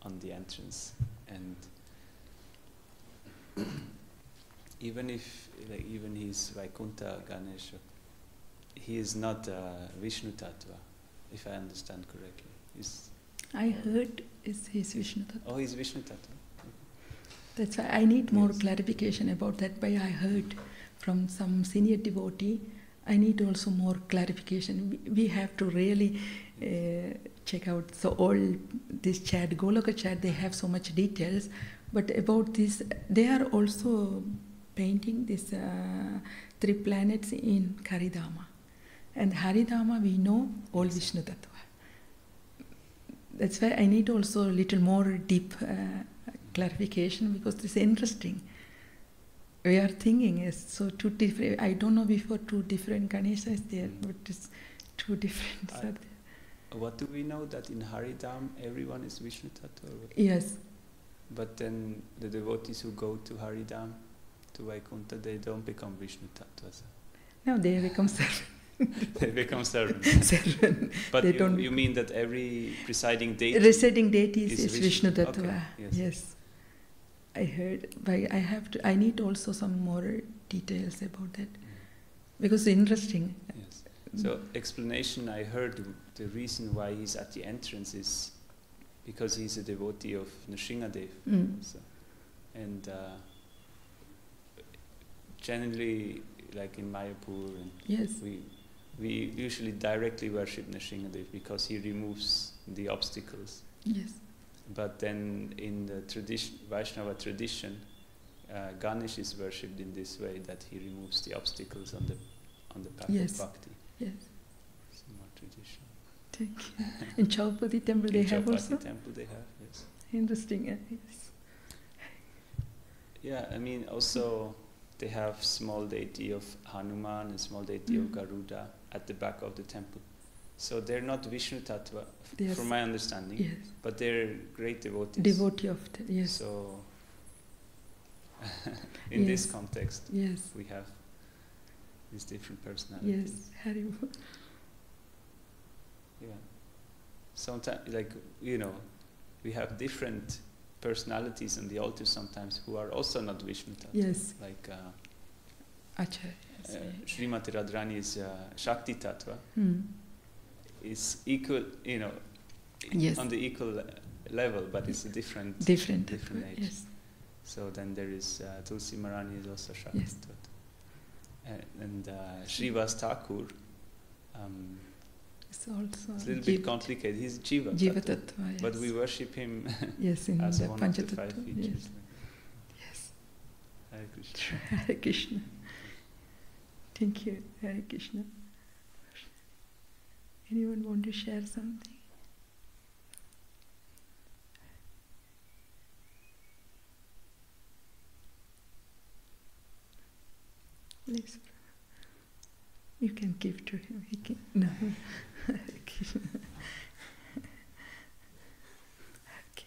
on the entrance, and even if even he's Vaikuntha Ganesh, he is not Vishnu Tattva, if I understand correctly. I heard he's Vishnu Tattva. Oh, he's Vishnu Tattva. That's why I need more clarification about that. But I heard from some senior devotee, I need also more clarification. We have to really check out. So all this chat, Goloka chat, they have so much details. But about this, they are also painting these 3 planets in Haridama. And Haridama, we know all Vishnu Tattva. That's why I need also a little more deep clarification, because it's interesting. We are thinking it's so 2 different. I don't know before 2 different Ganeshas there, but it's 2 different. What do we know, that in Haridam everyone is Vishnu Tattva? Yes. But then the devotees who go to Haridam, to Vaikuntha, they don't become Vishnu Tattvas. No, they become servants. They become servants. Servant. But you mean that every presiding deity? Residing deities is Vishnu Okay. Tattva. Yes. I heard, but I need also some more details about that, because it's interesting. Yes. So explanation, I heard the reason why he's at the entrance is because he's a devotee of Nrsingadev. So, and generally, like in Mayapur, and Yes. we usually directly worship Nrsingadev because he removes the obstacles. Yes. But then in the Vaishnava tradition, Ganesh is worshipped in this way, that he removes the obstacles on the path of bhakti. Yes. It's more tradition. Thank you. In Chowpatty temple they have also? In temple they have, yes. Interesting, yes. Yeah, I mean also they have small deity of Hanuman and small deity of Garuda at the back of the temple. So they're not Vishnu Tattva, from my understanding, yes. but they're great devotees. Devotee of the, yes. So in this context, yes. we have these different personalities. Yes, Haribol. Yeah. Sometimes, like, we have different personalities on the altar sometimes who are also not Vishnu Tattva. Yes. Like Acharya. Srimati Radharani is Shakti Tattva. Is equal, on the equal level, but it's a different age. Yes. So then there is Tulsi Maharani is also Shakti Tattva. And Srivas Thakur, It's also It's a little bit complicated. He's Jiva, Jiva Tattva, Tattva, yes. but we worship him yes, in as the one of the 5 Panchatattva. features. Yes. Hare Krishna. Hare Krishna. Thank you, Hare Krishna. Anyone want to share something? Please. You can give to him. He can. No. Hare Krishna. Okay.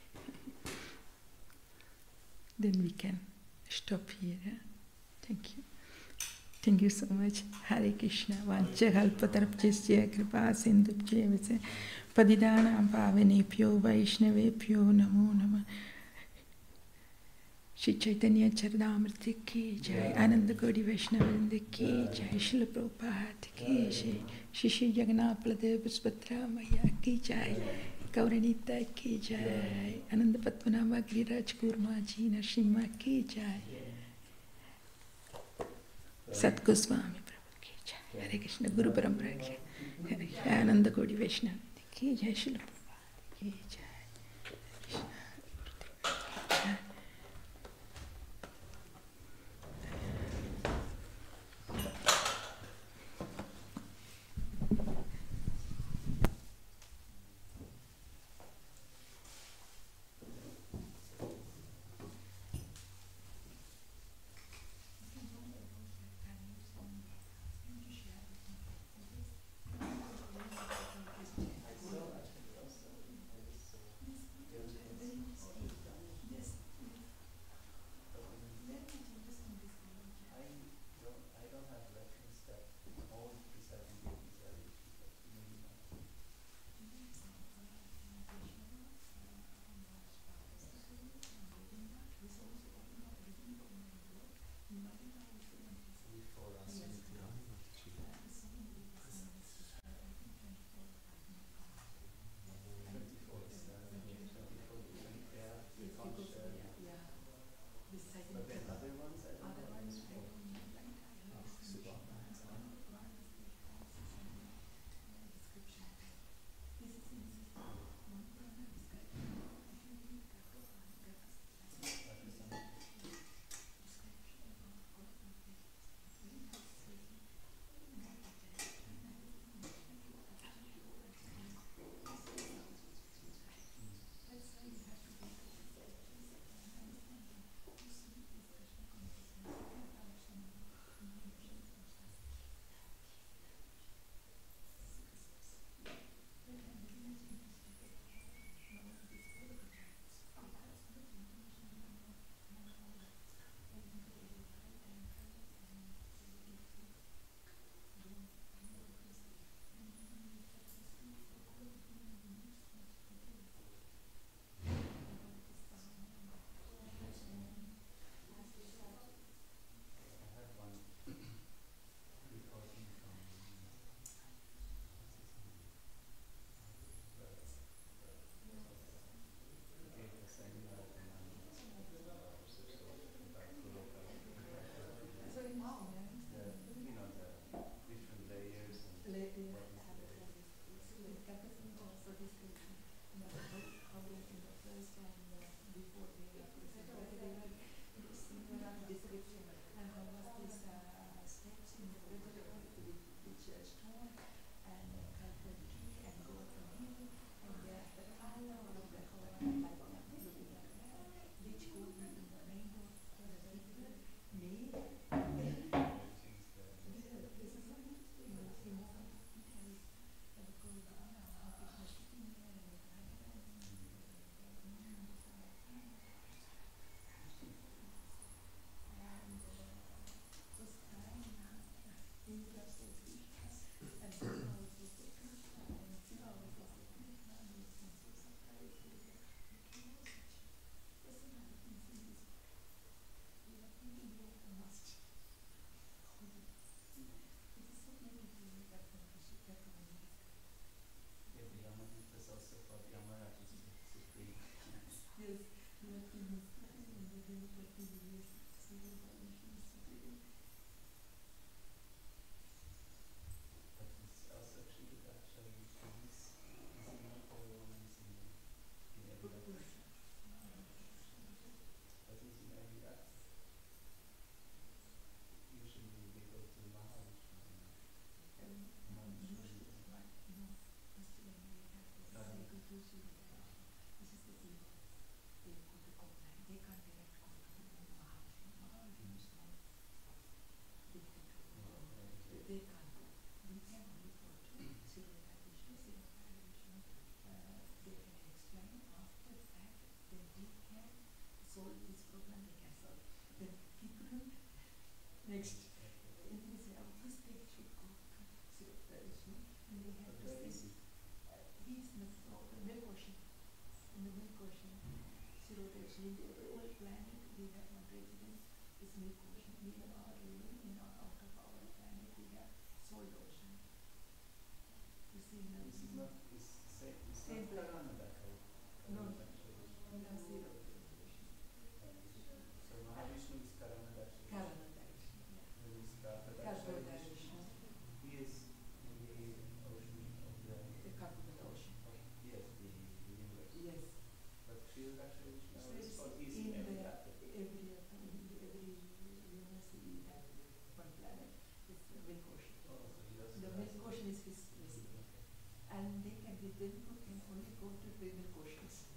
Then we can stop here. Thank you. Thank you so much. Hare Krishna. Vancha kalpatarapchasya kripa sindhubhya vise padidānaṁ pāvanebhyo vaishnavebhyo namo namah. Shri Chaitanya Charitamrita ki jai, Ananda Gaudi Vaishnava Vrinda ki jai, Srila Prabhupada ki jai, Shri Shri Jagannath Baladev Subhadra Maya ki jai, Gauranita ki jai, Ananda Padmanabha Giriraj Gurmaji Narasimha ki jai, Sat Goswami Prabhu ki jai, Hare Krishna Guru Parampara ki jai, Ananda Gaudi Vaishnava Vrinda ki jai, Srila Prabhupada ki jai. ocean. In the whole planet, we have one residence, is milk ocean. We are living in our, out of our planet, we have salt ocean. You see, now This is not same planet. Karanada. No, we have zero ocean. So Mahavishnu is Karanada. Karanada ocean, yeah. Then is Karboda ocean, He is in the ocean of the Karboda ocean. yes, the universe. Yes. But Sri Daksha Vishnu So it's is in every the atom. every universe we have one planet. It's the milk ocean. Oh, so he doesn't The milk ocean is his residence. And they can only go to the milk oceans.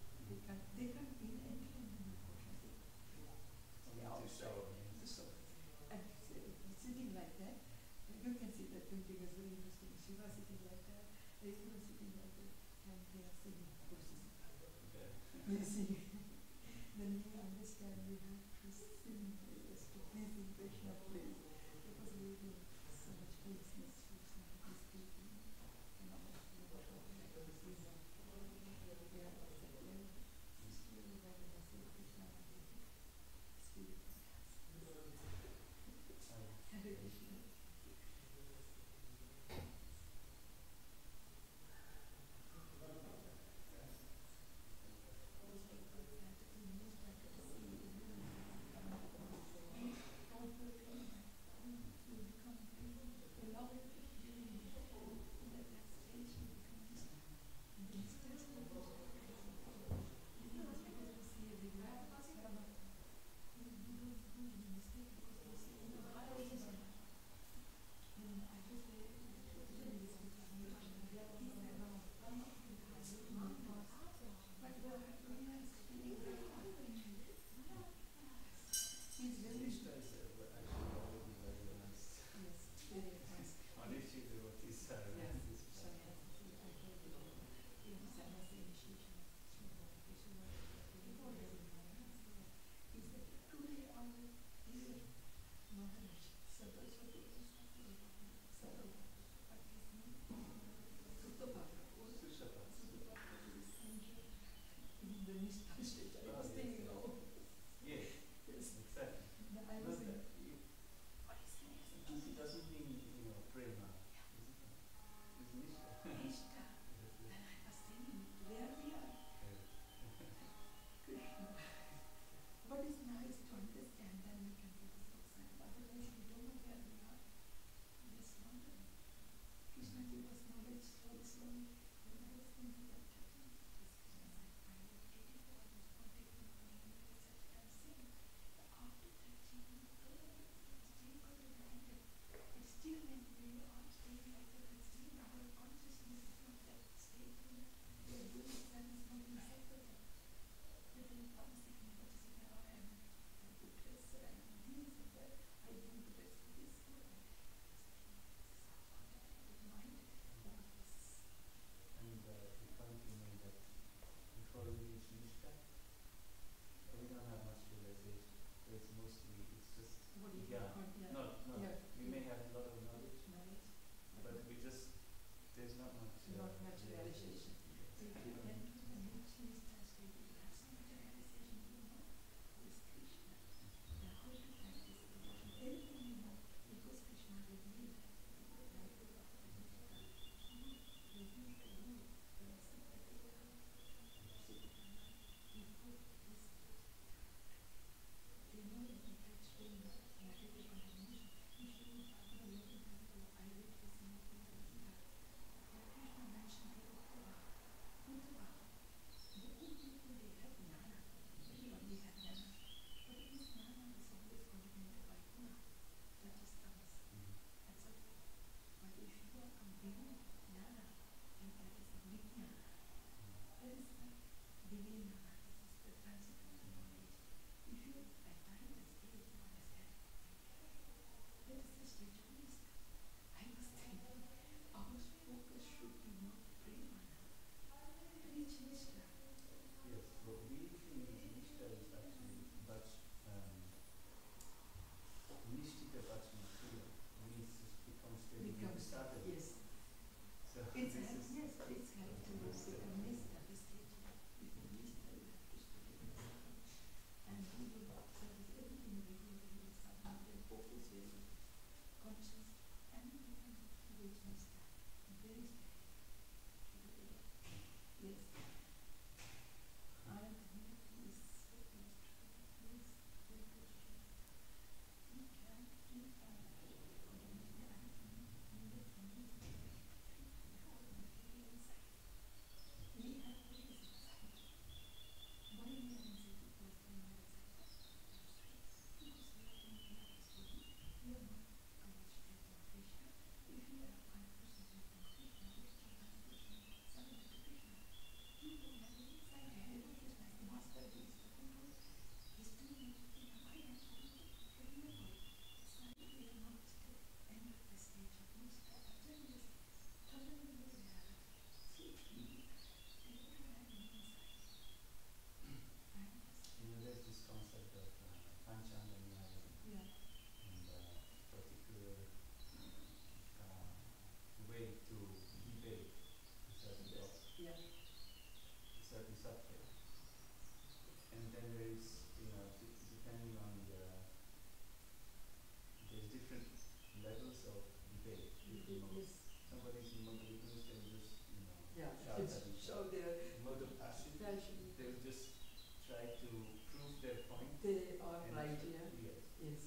try to prove their point. They are and right, tr- yeah. Yes. Yes.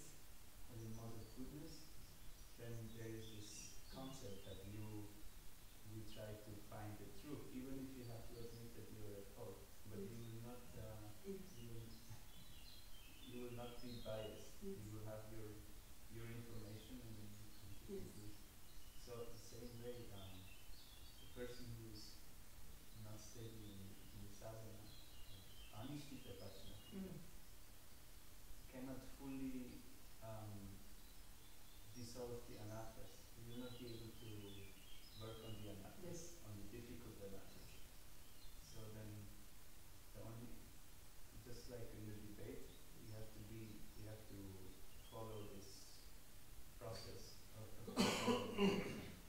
As a mode of goodness, then there is this concept that you try to find the truth, even if you have to admit that you are at fault. But Yes. you will not Yes. you will not be biased. Yes. You will have your information and then you come to Yes. conclusion. So the same way, the person who is not steady in the sadhana, anishtita prajna, cannot fully dissolve the anarthas. You will not be able to work on the anarthas, Yes. on the difficult anarthas. So then, the only, just like in the debate, you have to follow this process of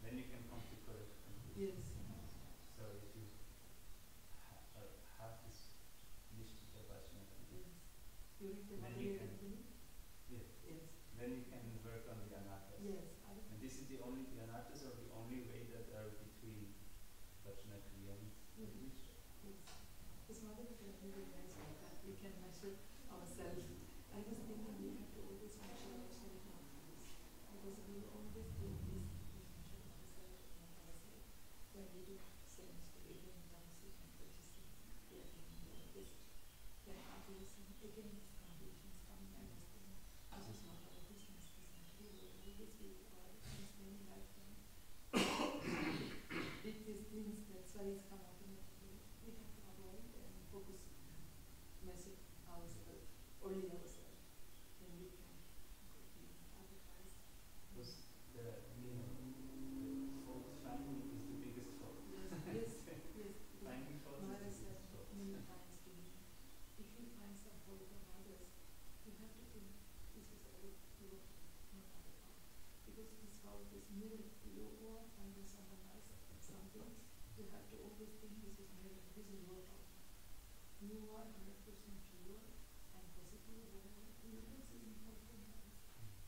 then you can come to correct conclusion. Yes. So if you have this nishtita prajna, Yes. You read the then Mother you Ear can, Agni? yeah, Yes. then you can work on the anarthas. Yes. And this is the anarthas are the only way that are between prajna kriya and nishta. Yes. This Mother Ear Agni is nice like that. We can measure ourselves. I was thinking we have to always measure ourselves, not others. Because we always do this, we measure ourselves, not ourselves. When we do same mistake again, Tamasic and Rajasic, we are doing like this. Then others, and again these conditions coming, I was thinking, this is not our business, this is not we will always be our business many lifetimes. With these things, that's why it's come automatically. We have to avoid and focus, measure ourselves, only ourselves. Then we can go beyond. Otherwise, Because the fault finding is the biggest fault. yes, yes. Finding fault Mara is the said biggest fault. many times to me, if you find some fault from others, you have to think, this is all your fault, not other fault. Because this fault is mirror to you or under someone else, some things, you have to always think this is mirror, this is your fault. You are 100% pure and positive, whatever, you don't see any fault from others.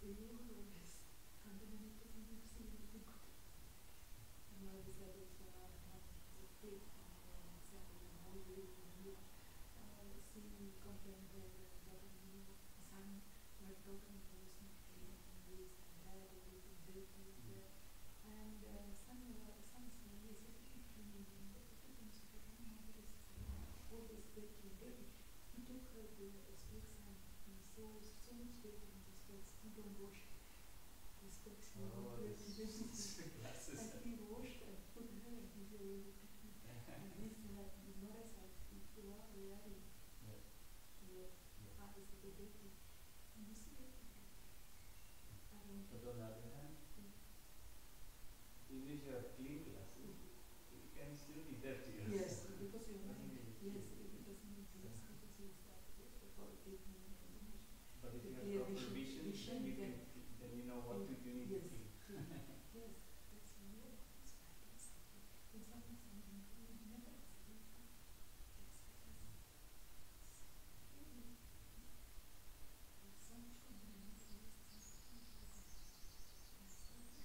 You are always 100% you see everything good. And Mara said it's a big example in how you see comparing her daughter, son, my daughter was not clean and this and that, everything dirty is there. And son is everything clean and everything is good. And mother is always dirty and dirty. He took her the specs and he saw so much dirty in the specs. He don't wash the specs. Oh, glasses. And he washed and put her and he said, and this is not as I if you are wearing your eyes are dirty. And you see everything. I don't But on the other hand, even if you have clean glasses, it can still be dirty. yes, because you know, Doesn't mean it's yes, clean. it doesn't mean yes, because it's that for taking information. But if you The have proper vision, vision, then you know what to do need to yes, clean. yes, that's really it's finding something. When someone something you never expect it. Really, there's so much combination.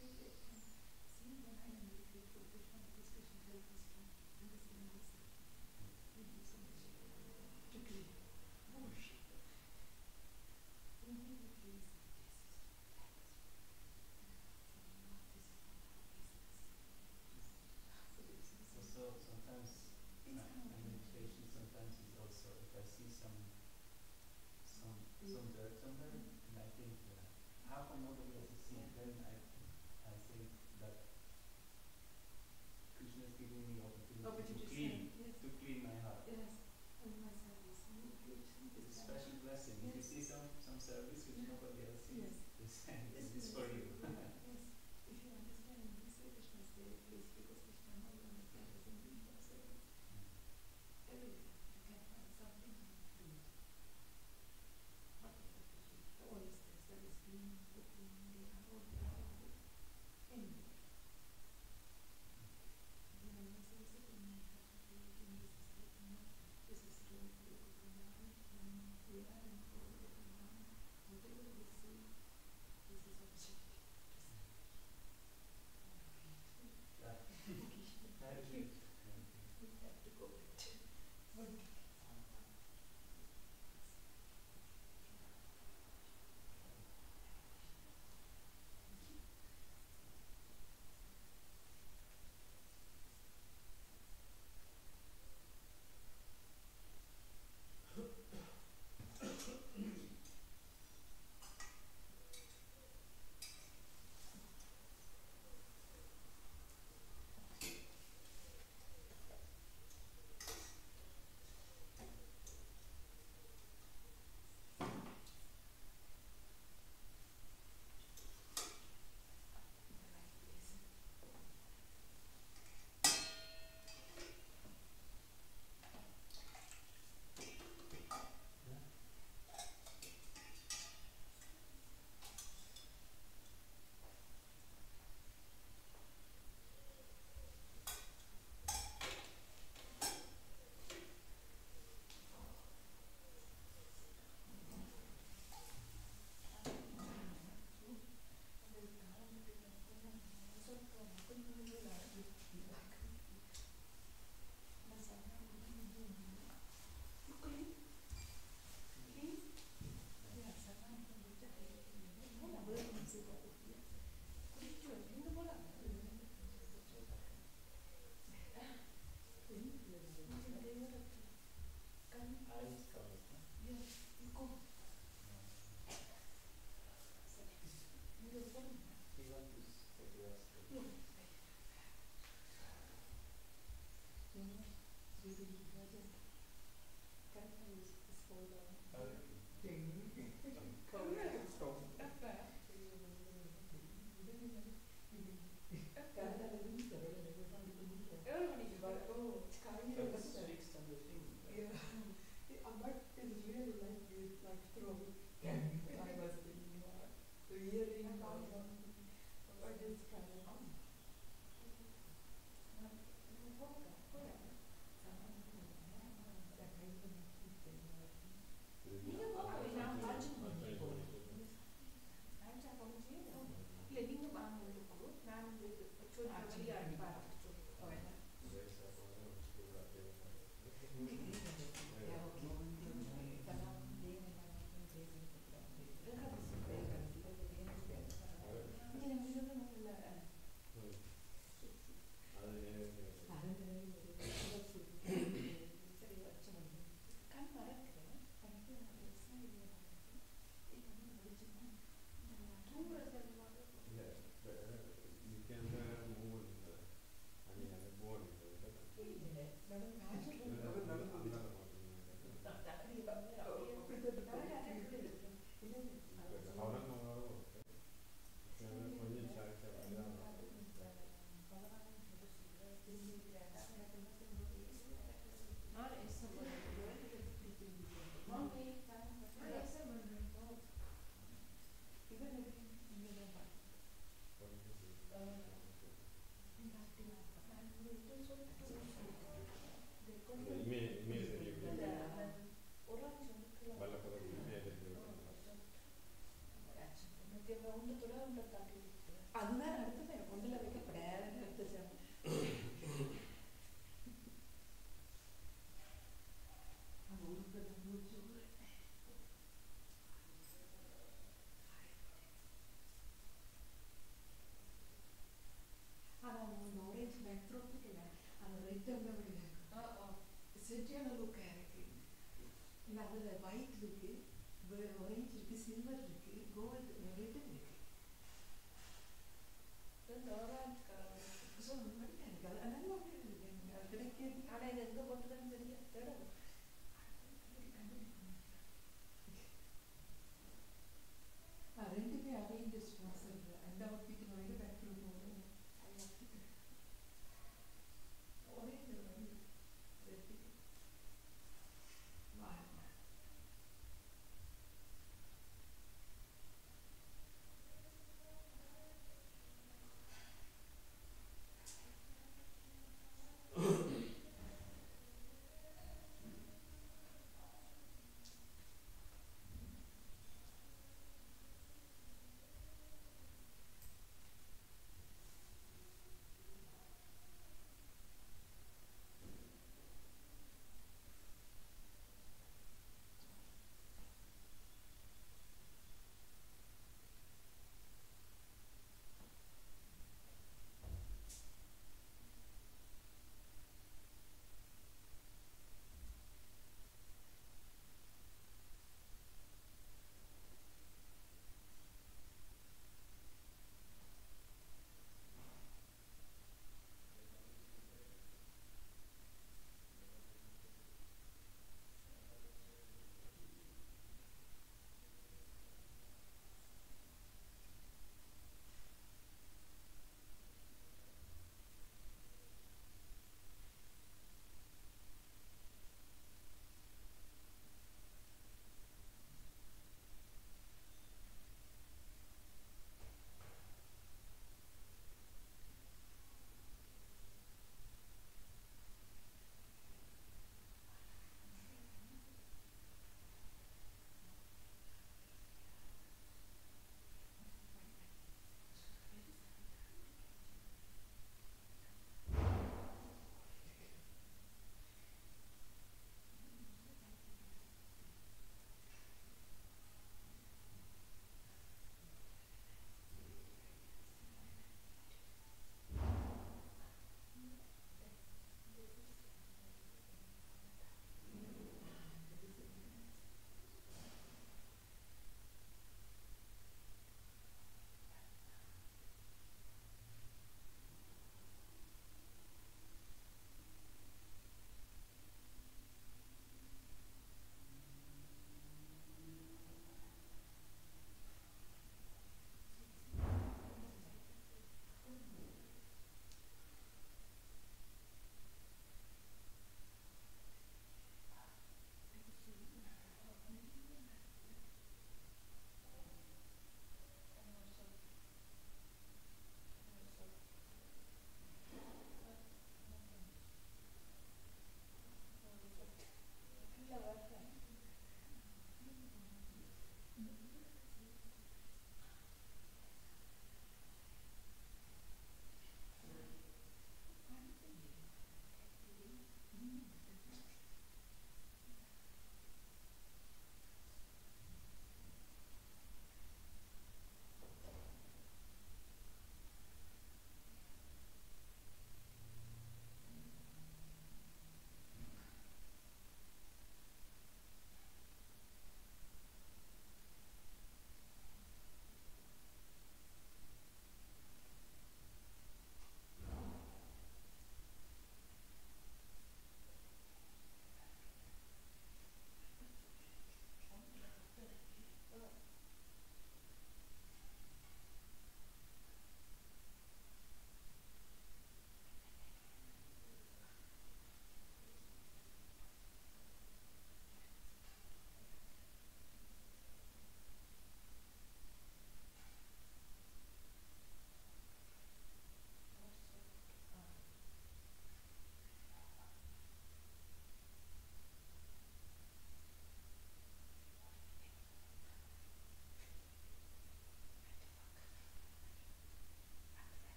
Really, I can see when I am really grateful to Krishna because Krishna helped us to understand myself. Thank you so much. To clean. Worship. Immediately say, this is that is Also, sometimes meditation sometimes is also if I see some dirt somewhere and I think how come nobody else is seeing, then I think that Krishna is giving me opportunity to clean my heart. yes, and my service. It's a special blessing. If you see some service which nobody else sees, this is for you. Yes, if you understand, this way Krishna is there, please, because Krishna now you understand doesn't mean for service. Everywhere you can find something and do it. What you have to do. The oil steps, that is clean, cooking, they are all there. Anywhere. You know, so sitting in this is taking this is doing for the good.